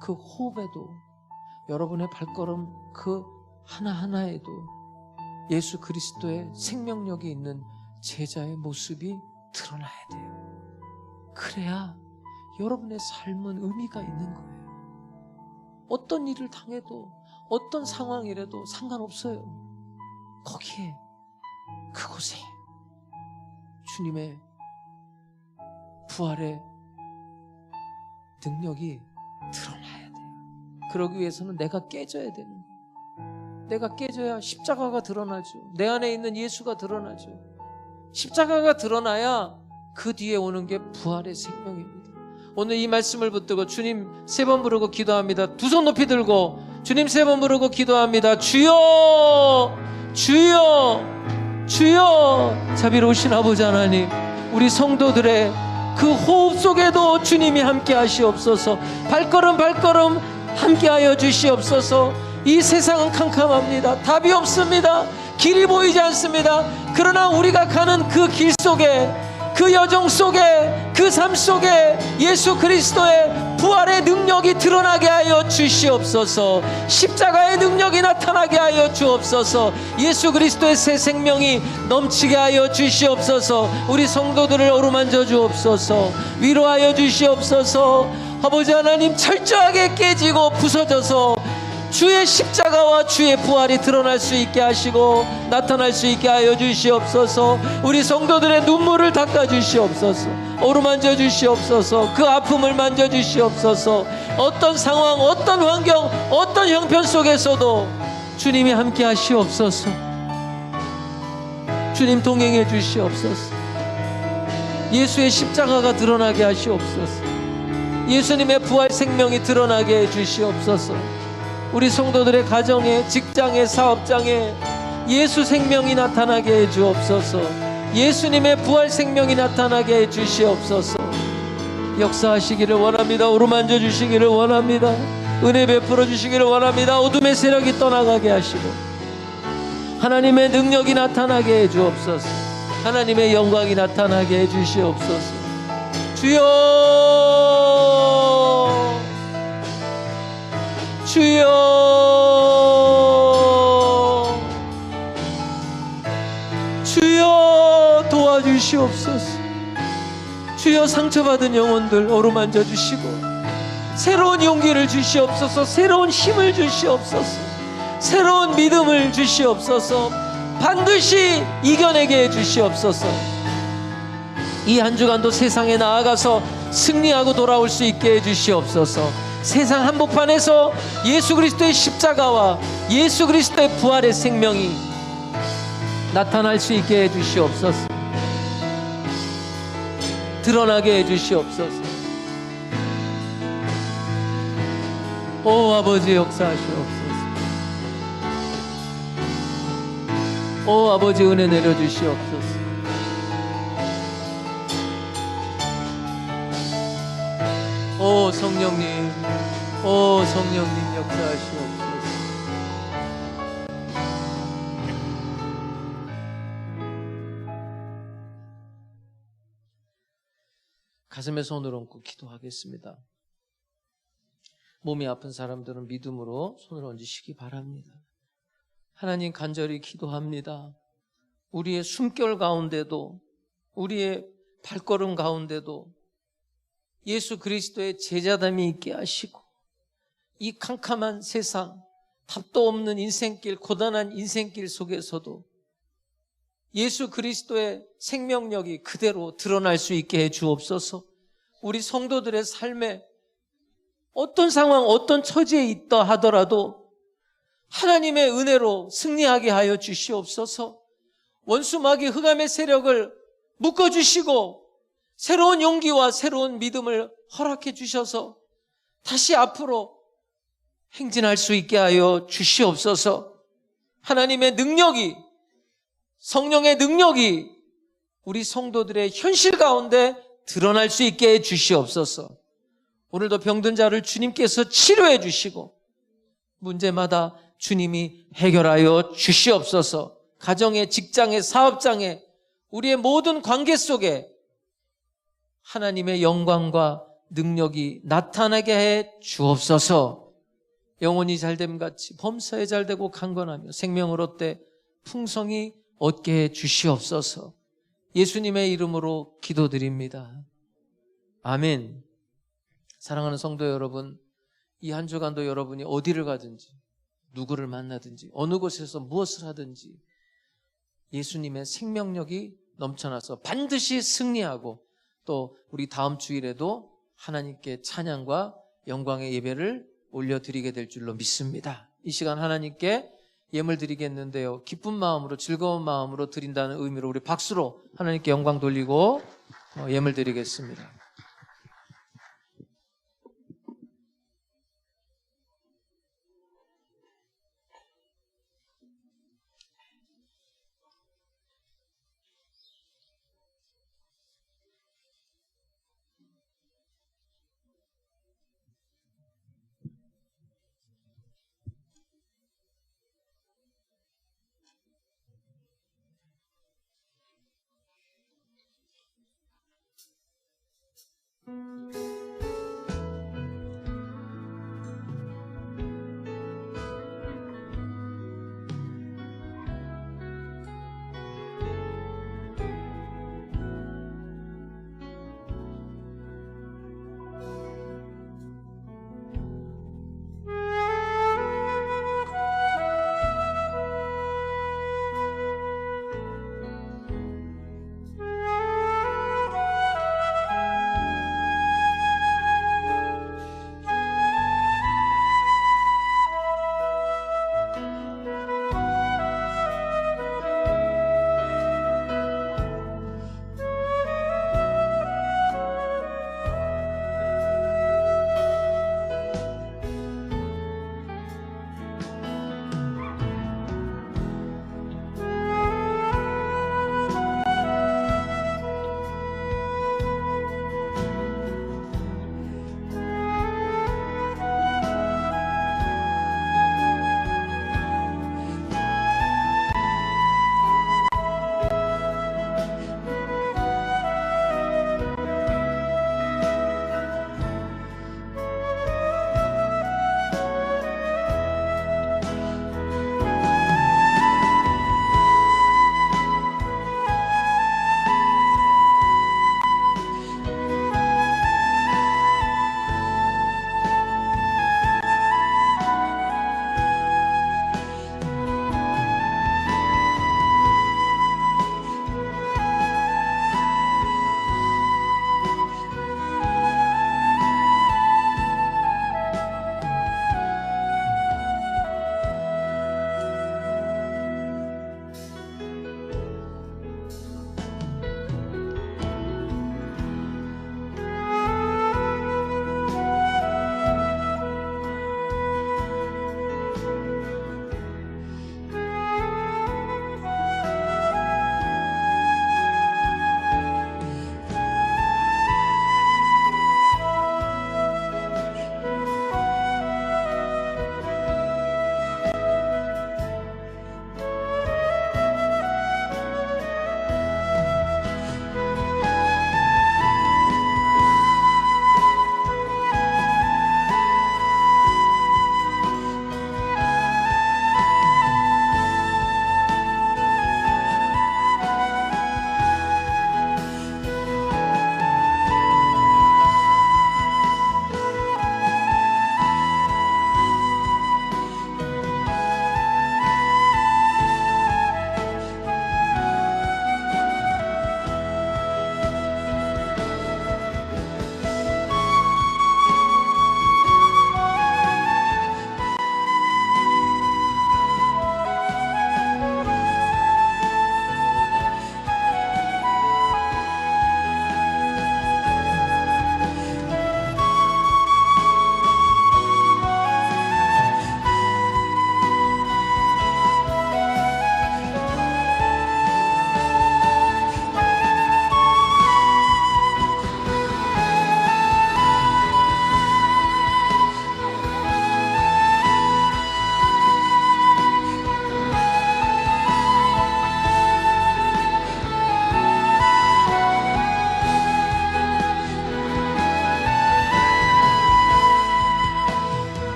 그 호흡에도 여러분의 발걸음 그 하나하나에도 예수 그리스도의 생명력이 있는 제자의 모습이 드러나야 돼요. 그래야 여러분의 삶은 의미가 있는 거예요. 어떤 일을 당해도 어떤 상황이라도 상관없어요. 거기에 그곳에 주님의 부활의 능력이 드러나야 돼요. 그러기 위해서는 내가 깨져야 되는 거예요. 내가 깨져야 십자가가 드러나죠. 내 안에 있는 예수가 드러나죠. 십자가가 드러나야 그 뒤에 오는 게 부활의 생명입니다. 오늘 이 말씀을 붙들고 주님 3번 부르고 기도합니다. 두 손 높이 들고 주님 3번 부르고 기도합니다. 주여, 주여, 주여. 자비로우신 아버지 하나님, 우리 성도들의 그 호흡 속에도 주님이 함께 하시옵소서. 발걸음 발걸음 함께하여 주시옵소서. 이 세상은 캄캄합니다. 답이 없습니다. 길이 보이지 않습니다. 그러나 우리가 가는 그 길 속에, 그 여정 속에, 그 삶 속에 예수 그리스도의 부활의 능력이 드러나게 하여 주시옵소서. 십자가의 능력이 나타나게 하여 주옵소서. 예수 그리스도의 새 생명이 넘치게 하여 주시옵소서. 우리 성도들을 어루만져 주옵소서. 위로하여 주시옵소서. 아버지 하나님, 철저하게 깨지고 부서져서 주의 십자가와 주의 부활이 드러날 수 있게 하시고 나타날 수 있게 하여 주시옵소서. 우리 성도들의 눈물을 닦아 주시옵소서. 어루만져 주시옵소서. 그 아픔을 만져 주시옵소서. 어떤 상황, 어떤 환경, 어떤 형편 속에서도 주님이 함께 하시옵소서. 주님 동행해 주시옵소서. 예수의 십자가가 드러나게 하시옵소서. 예수님의 부활 생명이 드러나게 해 주시옵소서. 우리 성도들의 가정에, 직장에, 사업장에 예수 생명이 나타나게 해 주옵소서. 예수님의 부활 생명이 나타나게 해 주시옵소서. 역사하시기를 원합니다. 어루만져 주시기를 원합니다. 은혜 베풀어 주시기를 원합니다. 어둠의 세력이 떠나가게 하시고 하나님의 능력이 나타나게 해 주옵소서. 하나님의 영광이 나타나게 해 주시옵소서. 주여, 주여, 주여 도와주시옵소서. 주여 상처받은 영혼들 어루만져 주시고 새로운 용기를 주시옵소서. 새로운 힘을 주시옵소서. 새로운 믿음을 주시옵소서. 반드시 이겨내게 해 주시옵소서. 이 한 주간도 세상에 나아가서 승리하고 돌아올 수 있게 해 주시옵소서. 세상 한복판에서 예수 그리스도의 십자가와 예수 그리스도의 부활의 생명이 나타날 수 있게 해 주시옵소서. 드러나게 해 주시옵소서. 오 아버지 역사하시옵소서. 오 아버지 은혜 내려주시옵소서. 오 성령님, 오 성령님 역사하시옵소서. 가슴에 손을 얹고 기도하겠습니다. 몸이 아픈 사람들은 믿음으로 손을 얹으시기 바랍니다. 하나님 간절히 기도합니다. 우리의 숨결 가운데도 우리의 발걸음 가운데도 예수 그리스도의 제자됨이 있게 하시고 이 캄캄한 세상, 답도 없는 인생길, 고단한 인생길 속에서도 예수 그리스도의 생명력이 그대로 드러날 수 있게 해 주옵소서. 우리 성도들의 삶에 어떤 상황, 어떤 처지에 있다 하더라도 하나님의 은혜로 승리하게 하여 주시옵소서. 원수마귀 흑암의 세력을 묶어주시고 새로운 용기와 새로운 믿음을 허락해 주셔서 다시 앞으로 행진할 수 있게 하여 주시옵소서. 하나님의 능력이, 성령의 능력이 우리 성도들의 현실 가운데 드러날 수 있게 해 주시옵소서. 오늘도 병든 자를 주님께서 치료해 주시고 문제마다 주님이 해결하여 주시옵소서. 가정에, 직장에, 사업장에, 우리의 모든 관계 속에 하나님의 영광과 능력이 나타나게 해 주옵소서. 영혼이 잘됨 같이 범사에 잘되고 강건하며 생명을 얻되 풍성히 얻게 해 주시옵소서. 예수님의 이름으로 기도드립니다. 아멘. 사랑하는 성도 여러분, 이 한 주간도 여러분이 어디를 가든지 누구를 만나든지 어느 곳에서 무엇을 하든지 예수님의 생명력이 넘쳐나서 반드시 승리하고 또 우리 다음 주일에도 하나님께 찬양과 영광의 예배를 올려드리게 될 줄로 믿습니다. 이 시간 하나님께 예물 드리겠는데요, 기쁜 마음으로 즐거운 마음으로 드린다는 의미로 우리 박수로 하나님께 영광 돌리고 예물 드리겠습니다.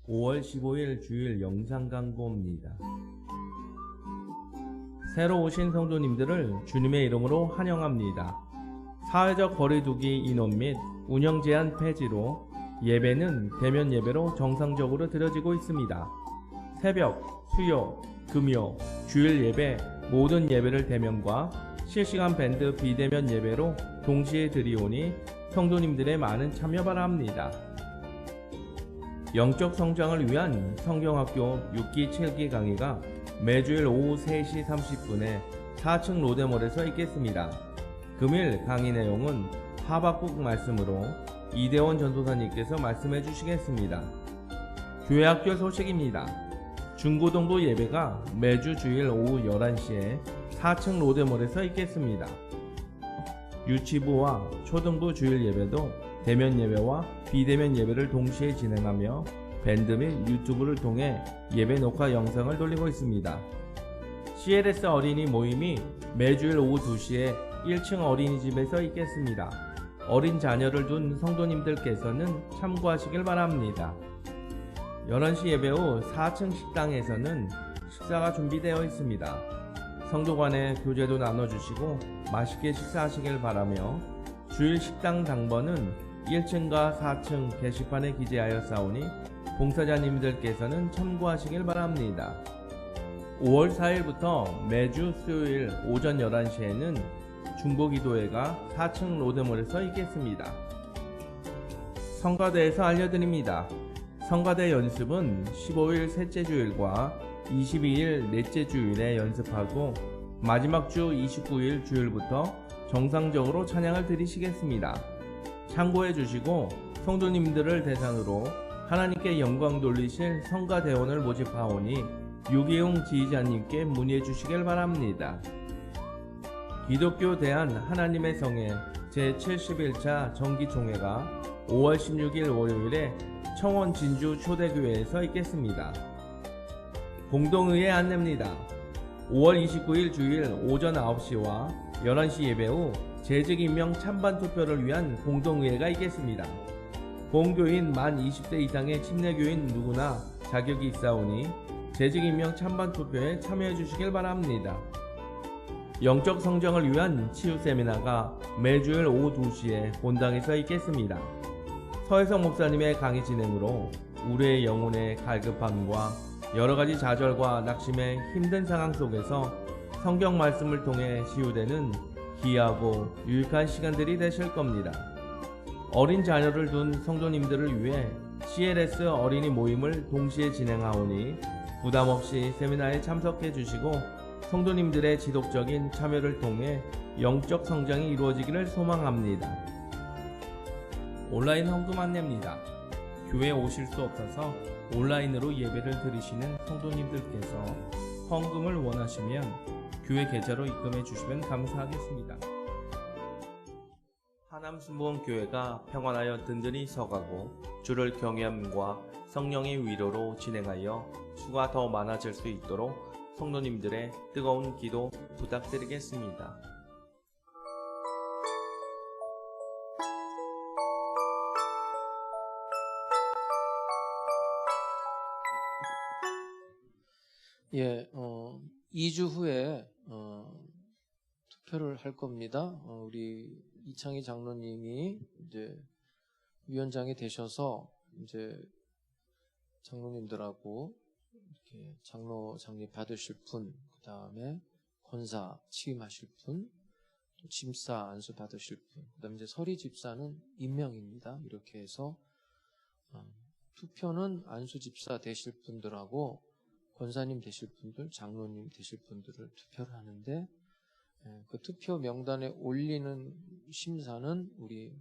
5월 15일 주일 영상 강보입니다. 새로 오신 성도님들을 주님의 이름으로 환영합니다. 사회적 거리두기 인원 및 운영 제한 폐지로 예배는 대면 예배로 정상적으로 드려지고 있습니다. 새벽, 수요, 금요, 주일 예배 모든 예배를 대면과 실시간 밴드 비대면 예배로 동시에 드리오니 성도님들의 많은 참여 바랍니다. 영적 성장을 위한 성경학교 6기 7기 강의가 매주일 오후 3시 30분에 4층 로데몰에서 있겠습니다. 금일 강의 내용은 하박국 말씀으로 이대원 전도사님께서 말씀해 주시겠습니다. 교회학교 소식입니다. 중고등부 예배가 매주 주일 오후 11시에 4층 로데몰에서 있겠습니다. 유치부와 초등부 주일 예배도 대면 예배와 비대면 예배를 동시에 진행하며 밴드 및 유튜브를 통해 예배 녹화 영상을 돌리고 있습니다. CLS 어린이 모임이 매주일 오후 2시에 1층 어린이집에서 있겠습니다. 어린 자녀를 둔 성도님들께서는 참고하시길 바랍니다. 11시 예배 후 4층 식당에서는 식사가 준비되어 있습니다. 성도 간에 교제도 나눠주시고 맛있게 식사하시길 바라며 주일 식당 당번은 1층과 4층 게시판에 기재하여 싸우니 봉사자님들께서는 참고하시길 바랍니다. 5월 4일부터 매주 수요일 오전 11시에는 중보기도회가 4층 로데몰에서 있겠습니다. 성가대에서 알려드립니다. 성가대 연습은 15일 셋째 주일과 22일 넷째 주일에 연습하고 마지막 주 29일 주일부터 정상적으로 찬양을 드리시겠습니다. 참고해 주시고 성도님들을 대상으로 하나님께 영광 돌리실 성가대원을 모집하오니 유기용 지휘자님께 문의해 주시길 바랍니다. 기독교 대한 하나님의 성회 제71차 정기총회가 5월 16일 월요일에 청원 진주 초대교회에서 있겠습니다. 공동의회 안내입니다. 5월 29일 주일 오전 9시와 11시 예배 후 재직 임명 찬반 투표를 위한 공동의회가 있겠습니다. 공교인 만 20세 이상의 침례교인 누구나 자격이 있사오니 재직 임명 찬반 투표에 참여해 주시길 바랍니다. 영적 성장을 위한 치유 세미나가 매주일 오후 2시에 본당에서 있겠습니다. 서혜성 목사님의 강의 진행으로 우리의 영혼의 갈급함과 여러가지 좌절과 낙심의 힘든 상황 속에서 성경 말씀을 통해 치유되는 귀하고 유익한 시간들이 되실 겁니다. 어린 자녀를 둔 성도님들을 위해 CLS 어린이 모임을 동시에 진행하오니 부담없이 세미나에 참석해 주시고 성도님들의 지속적인 참여를 통해 영적 성장이 이루어지기를 소망합니다. 온라인 헌금 안내입니다. 교회에 오실 수 없어서 온라인으로 예배를 드리시는 성도님들께서 헌금을 원하시면 교회 계좌로 입금해 주시면 감사하겠습니다. 하남순복음교회가 평안하여 든든히 서가고 주를 경외함과 성령의 위로로 진행하여 수가 더 많아질 수 있도록 성도님들의 뜨거운 기도 부탁드리겠습니다. 예, 2주 후에 투표를 할 겁니다. 우리 이창희 장로님이 이제 위원장이 되셔서 이제 장로님들하고 이렇게 장로 장립 받으실 분, 그 다음에 권사 취임하실 분, 또 집사 안수 받으실 분, 그 다음에 이제 서리 집사는 임명입니다. 이렇게 해서 투표는 안수 집사 되실 분들하고 권사님 되실 분들, 장로님 되실 분들을 투표를 하는데 그 투표 명단에 올리는 심사는 우리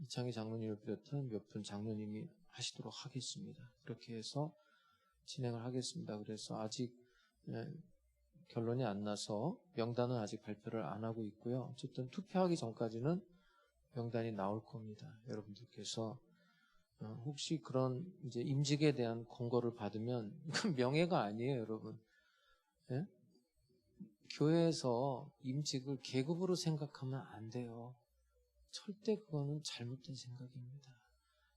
이창희 장로님을 비롯한 몇 분 장로님이 하시도록 하겠습니다. 그렇게 해서 진행을 하겠습니다. 그래서 아직 결론이 안 나서 명단은 아직 발표를 안 하고 있고요. 어쨌든 투표하기 전까지는 명단이 나올 겁니다. 여러분들께서 혹시 그런 이제 임직에 대한 권고를 받으면 이건 명예가 아니에요, 여러분. 예? 교회에서 임직을 계급으로 생각하면 안 돼요. 절대 그거는 잘못된 생각입니다.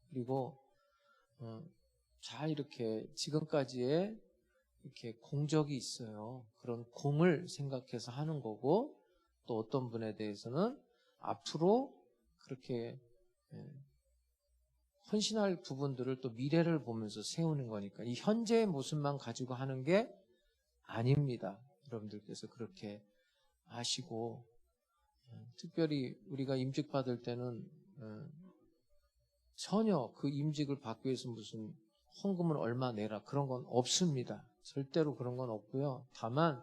그리고 잘 이렇게 지금까지의 이렇게 공적이 있어요. 그런 공을 생각해서 하는 거고, 또 어떤 분에 대해서는 앞으로 그렇게 헌신할 부분들을 또 미래를 보면서 세우는 거니까 이 현재의 모습만 가지고 하는 게 아닙니다. 여러분들께서 그렇게 아시고, 특별히 우리가 임직 받을 때는 전혀 그 임직을 받기 위해서 무슨 헌금을 얼마 내라 그런 건 없습니다. 절대로 그런 건 없고요. 다만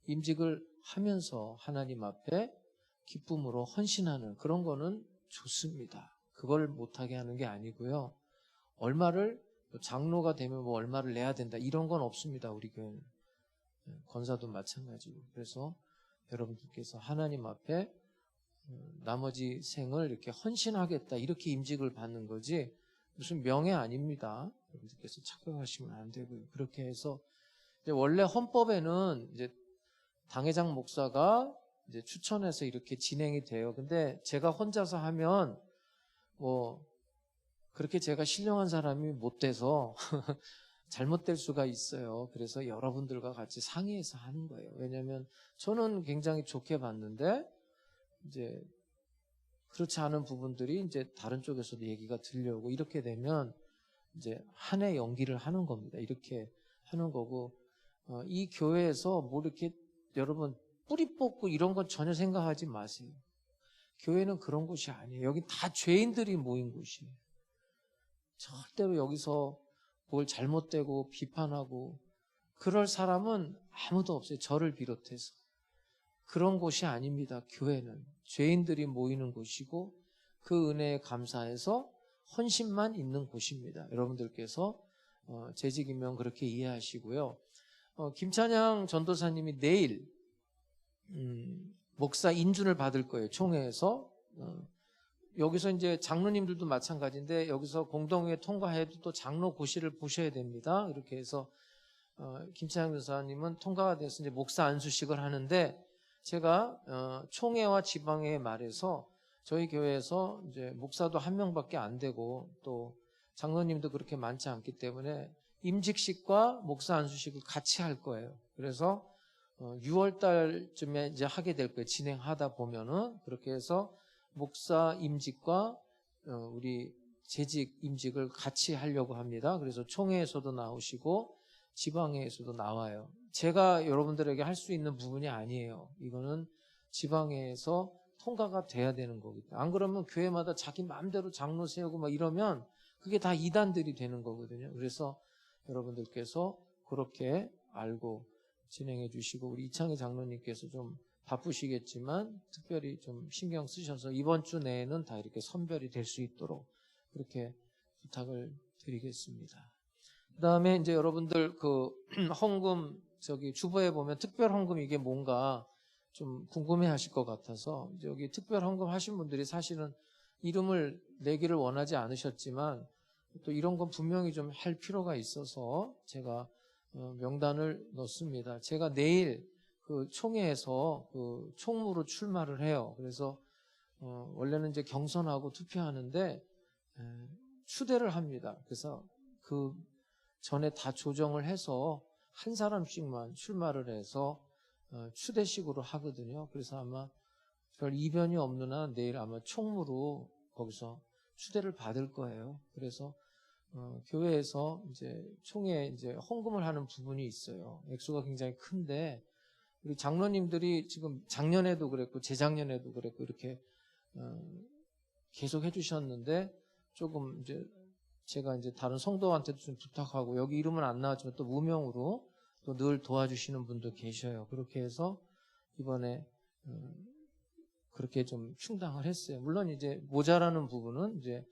임직을 하면서 하나님 앞에 기쁨으로 헌신하는 그런 거는 좋습니다. 그걸 못하게 하는 게 아니고요. 얼마를 장로가 되면 뭐 얼마를 내야 된다 이런 건 없습니다. 우리 교회는. 권사도 마찬가지고. 그래서 여러분들께서 하나님 앞에 나머지 생을 이렇게 헌신하겠다 이렇게 임직을 받는 거지 무슨 명예 아닙니다. 여러분들께서 착각하시면 안 되고요. 그렇게 해서 이제 원래 헌법에는 이제 당회장 목사가 이제 추천해서 이렇게 진행이 돼요. 근데 제가 혼자서 하면 뭐 그렇게 제가 신령한 사람이 못 돼서 잘못될 수가 있어요. 그래서 여러분들과 같이 상의해서 하는 거예요. 왜냐하면 저는 굉장히 좋게 봤는데 이제 그렇지 않은 부분들이 이제 다른 쪽에서도 얘기가 들려오고 이렇게 되면 이제 한 해 연기를 하는 겁니다. 이렇게 하는 거고 이 교회에서 뭐 이렇게 여러분 뿌리 뽑고 이런 건 전혀 생각하지 마세요. 교회는 그런 곳이 아니에요. 여기 다 죄인들이 모인 곳이에요. 절대로 여기서 뭘 잘못되고 비판하고 그럴 사람은 아무도 없어요. 저를 비롯해서. 그런 곳이 아닙니다. 교회는 죄인들이 모이는 곳이고 그 은혜에 감사해서 헌신만 있는 곳입니다. 여러분들께서 재직이면 그렇게 이해하시고요. 김찬양 전도사님이 내일 목사 인준을 받을 거예요. 총회에서. 여기서 이제 장로님들도 마찬가지인데 여기서 공동회 통과해도 또 장로 고시를 보셔야 됩니다. 이렇게 해서 김찬양 전도사님은 통과가 돼서 이제 목사 안수식을 하는데 제가 총회와 지방회에 말해서 저희 교회에서 이제 목사도 한 명밖에 안 되고 또 장로님도 그렇게 많지 않기 때문에 임직식과 목사 안수식을 같이 할 거예요. 그래서 6월 달쯤에 이제 하게 될 거예요. 진행하다 보면은 그렇게 해서 목사 임직과 우리 재직 임직을 같이 하려고 합니다. 그래서 총회에서도 나오시고 지방회에서도 나와요. 제가 여러분들에게 할 수 있는 부분이 아니에요. 이거는 지방회에서 통과가 돼야 되는 거기 때문에. 안 그러면 교회마다 자기 마음대로 장로 세우고 막 이러면 그게 다 이단들이 되는 거거든요. 그래서 여러분들께서 그렇게 알고 진행해 주시고 우리 이창희 장로님께서 좀 바쁘시겠지만 특별히 좀 신경 쓰셔서 이번 주 내에는 다 이렇게 선별이 될 수 있도록 그렇게 부탁을 드리겠습니다. 그 다음에 이제 여러분들 그 헌금 주보에 보면 특별 헌금 이게 뭔가 좀 궁금해 하실 것 같아서 여기 특별 헌금 하신 분들이 사실은 이름을 내기를 원하지 않으셨지만 또 이런 건 분명히 좀 할 필요가 있어서 제가 명단을 넣습니다. 제가 내일 그 총회에서 그 총무로 출마를 해요. 그래서 원래는 이제 경선하고 투표하는데 추대를 합니다. 그래서 그 전에 다 조정을 해서 한 사람씩만 출마를 해서 추대식으로 하거든요. 그래서 아마 별 이변이 없는 한 내일 아마 총무로 거기서 추대를 받을 거예요. 그래서 교회에서 이제 총회에 이제 헌금을 하는 부분이 있어요. 액수가 굉장히 큰데 우리 장로님들이 지금 작년에도 그랬고 재작년에도 그랬고 이렇게 계속 해주셨는데 조금 이제 제가 이제 다른 성도한테도 좀 부탁하고 여기 이름은 안 나왔지만 또 무명으로 또 늘 도와주시는 분도 계셔요. 그렇게 해서 이번에 그렇게 좀 충당을 했어요. 물론 이제 모자라는 부분은 이제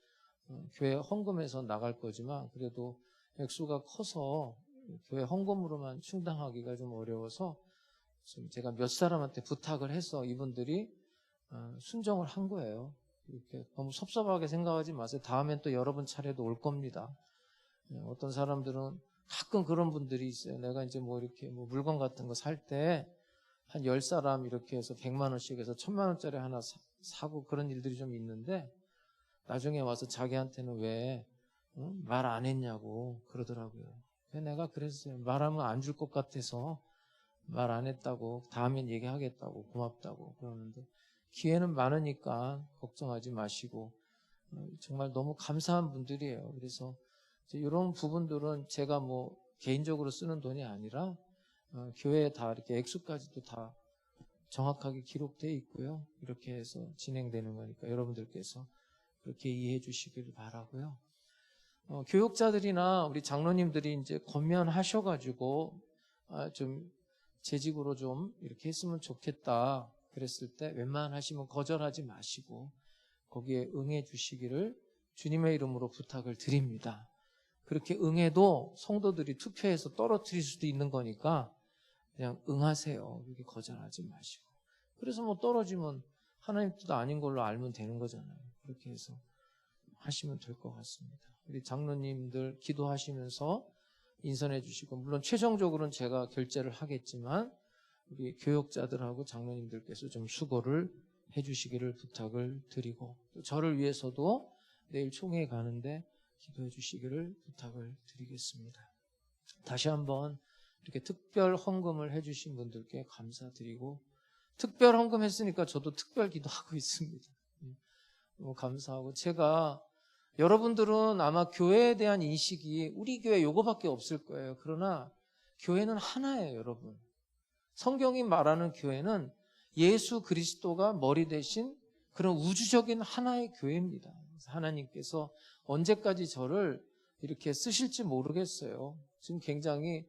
교회 헌금에서 나갈 거지만 그래도 액수가 커서 교회 헌금으로만 충당하기가 좀 어려워서 지금 제가 몇 사람한테 부탁을 해서 이분들이 순정을 한 거예요. 이렇게 너무 섭섭하게 생각하지 마세요. 다음엔 또 여러분 차례도 올 겁니다. 어떤 사람들은 가끔 그런 분들이 있어요. 내가 이제 뭐 이렇게 뭐 물건 같은 거 살 때 한 10사람 이렇게 해서 100만 원씩 해서 1000만 원짜리 하나 사고 그런 일들이 좀 있는데 나중에 와서 자기한테는 왜 말 안 했냐고 그러더라고요. 내가 그랬어요. 말하면 안 줄 것 같아서 말 안 했다고, 다음엔 얘기하겠다고, 고맙다고 그러는데, 기회는 많으니까 걱정하지 마시고 정말 너무 감사한 분들이에요. 그래서 이런 부분들은 제가 뭐 개인적으로 쓰는 돈이 아니라 교회에 다 이렇게 액수까지도 다 정확하게 기록되어 있고요. 이렇게 해서 진행되는 거니까 여러분들께서 그렇게 이해해 주시기를 바라고요. 교육자들이나 우리 장로님들이 이제 권면하셔가지고 좀 재직으로 좀 이렇게 했으면 좋겠다 그랬을 때 웬만하시면 거절하지 마시고 거기에 응해 주시기를 주님의 이름으로 부탁을 드립니다. 그렇게 응해도 성도들이 투표해서 떨어뜨릴 수도 있는 거니까 그냥 응하세요. 그렇게 거절하지 마시고. 그래서 뭐 떨어지면 하나님 뜻 아닌 걸로 알면 되는 거잖아요. 그렇게 해서 하시면 될 것 같습니다. 우리 장로님들 기도하시면서 인선해 주시고, 물론 최종적으로는 제가 결제를 하겠지만 우리 교역자들하고 장로님들께서 좀 수고를 해 주시기를 부탁을 드리고, 또 저를 위해서도 내일 총회에 가는데 기도해 주시기를 부탁을 드리겠습니다. 다시 한번 이렇게 특별 헌금을 해 주신 분들께 감사드리고, 특별 헌금 했으니까 저도 특별 기도하고 있습니다. 너무 감사하고, 제가 여러분들은 아마 교회에 대한 인식이 우리 교회 요거밖에 없을 거예요. 그러나 교회는 하나예요, 여러분. 성경이 말하는 교회는 예수 그리스도가 머리 대신 그런 우주적인 하나의 교회입니다. 하나님께서 언제까지 저를 이렇게 쓰실지 모르겠어요. 지금 굉장히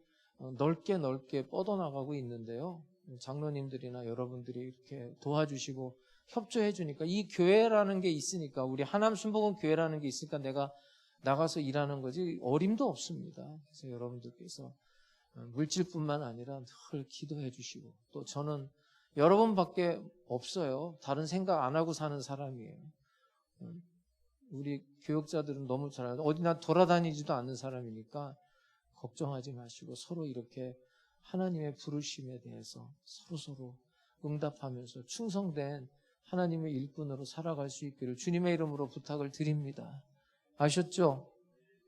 넓게 뻗어나가고 있는데요. 장로님들이나 여러분들이 이렇게 도와주시고 협조해 주니까, 이 교회라는 게 있으니까, 우리 하남 순복음 교회라는 게 있으니까 내가 나가서 일하는 거지 어림도 없습니다. 그래서 여러분들께서 물질뿐만 아니라 늘 기도해 주시고, 또 저는 여러분밖에 없어요. 다른 생각 안 하고 사는 사람이에요. 우리 교역자들은 너무 잘 알아요. 어디나 돌아다니지도 않는 사람이니까 걱정하지 마시고 서로 이렇게 하나님의 부르심에 대해서 서로 응답하면서 충성된 하나님의 일꾼으로 살아갈 수 있기를 주님의 이름으로 부탁을 드립니다. 아셨죠?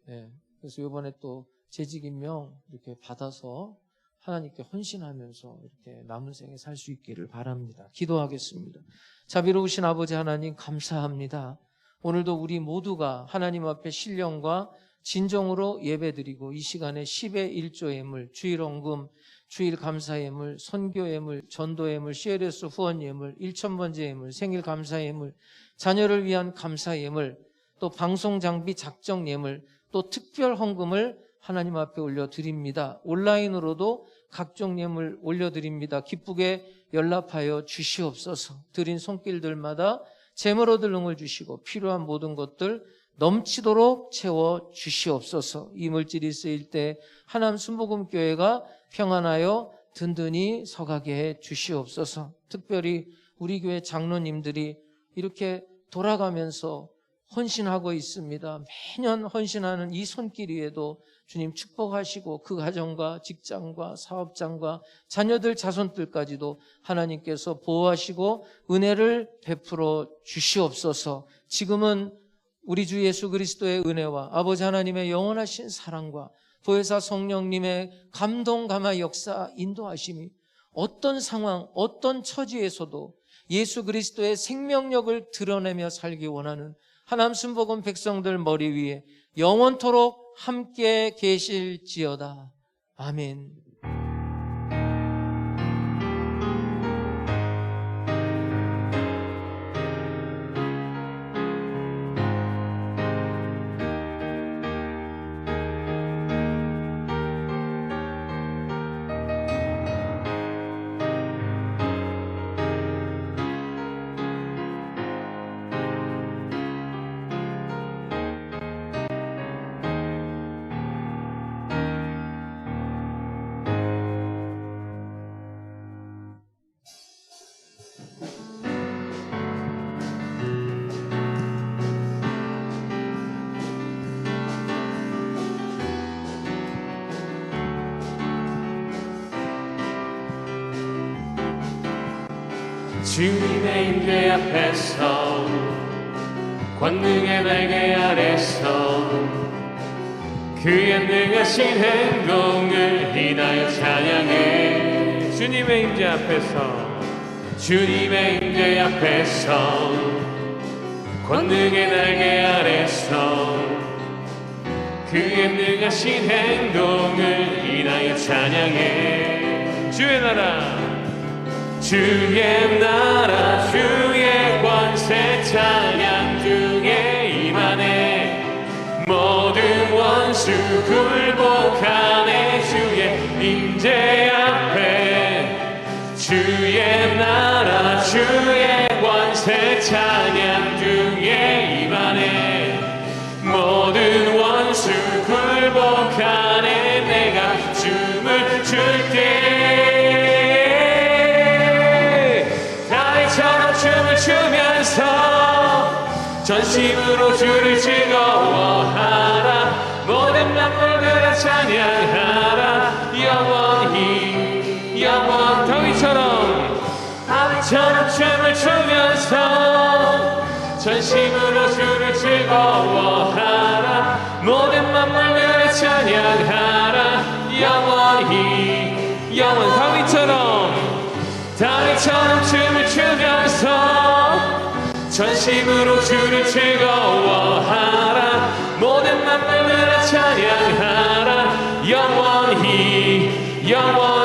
네. 그래서 이번에 또 재직임명 이렇게 받아서 하나님께 헌신하면서 이렇게 남은 생에 살 수 있기를 바랍니다. 기도하겠습니다. 자비로우신 아버지 하나님, 감사합니다. 오늘도 우리 모두가 하나님 앞에 신령과 진정으로 예배드리고, 이 시간에 10의 1조 예물, 주일 헌금, 주일 감사 예물, 선교 예물, 전도 예물, CLS 후원 예물, 1000번째 예물, 생일 감사 예물, 자녀를 위한 감사 예물, 또 방송 장비 작정 예물, 또 특별 헌금을 하나님 앞에 올려드립니다. 온라인으로도 각종 예물 올려드립니다. 기쁘게 연락하여 주시옵소서. 드린 손길들마다 재물 얻을 능을 주시고 필요한 모든 것들 넘치도록 채워 주시옵소서. 이 물질이 쓰일 때 하남 순복음교회가 평안하여 든든히 서가게 해 주시옵소서. 특별히 우리 교회 장로님들이 이렇게 돌아가면서 헌신하고 있습니다. 매년 헌신하는 이 손길 위에도 주님 축복하시고, 그 가정과 직장과 사업장과 자녀들 자손들까지도 하나님께서 보호하시고 은혜를 베풀어 주시옵소서. 지금은 우리 주 예수 그리스도의 은혜와 아버지 하나님의 영원하신 사랑과 보혜사 성령님의 감동 감화 역사 인도하심이 어떤 상황, 어떤 처지에서도 예수 그리스도의 생명력을 드러내며 살기 원하는 하남 순복음 백성들 머리 위에 영원토록 함께 계실지어다. 아멘. 주님의 임재 앞에서 권능의 날개 아래서 그의 능하신 행동을 인하여 찬양해. 주님의 임재 앞에서, 주님의 임재 앞에서, 권능의 날개 아래서 그의 능하신 행동을 인하여 찬양해. 주의 나라, 주의 나라, 주의 권세 찬양 중에 임하네. 모든 원수 굴복하네. 주의 임재 앞에, 주의 나라, 주의 권세 찬양 중에 임하네. 모든 원수 굴복하네. 내가 춤을 출게. 다윗처럼 춤을 추면서 전심으로 주를 즐거워하라. 모든 만물들아 찬양하라. 영원히 영원. 다윗처럼 춤을 추면서 전심으로 주를 즐거워하라. 모든 만물들아 찬양하라. 영원히 영원. 다윗처럼 춤을 추면서 전심으로 주를 즐거워하라. 모든 만물들아 찬양하라. 영원히 영원.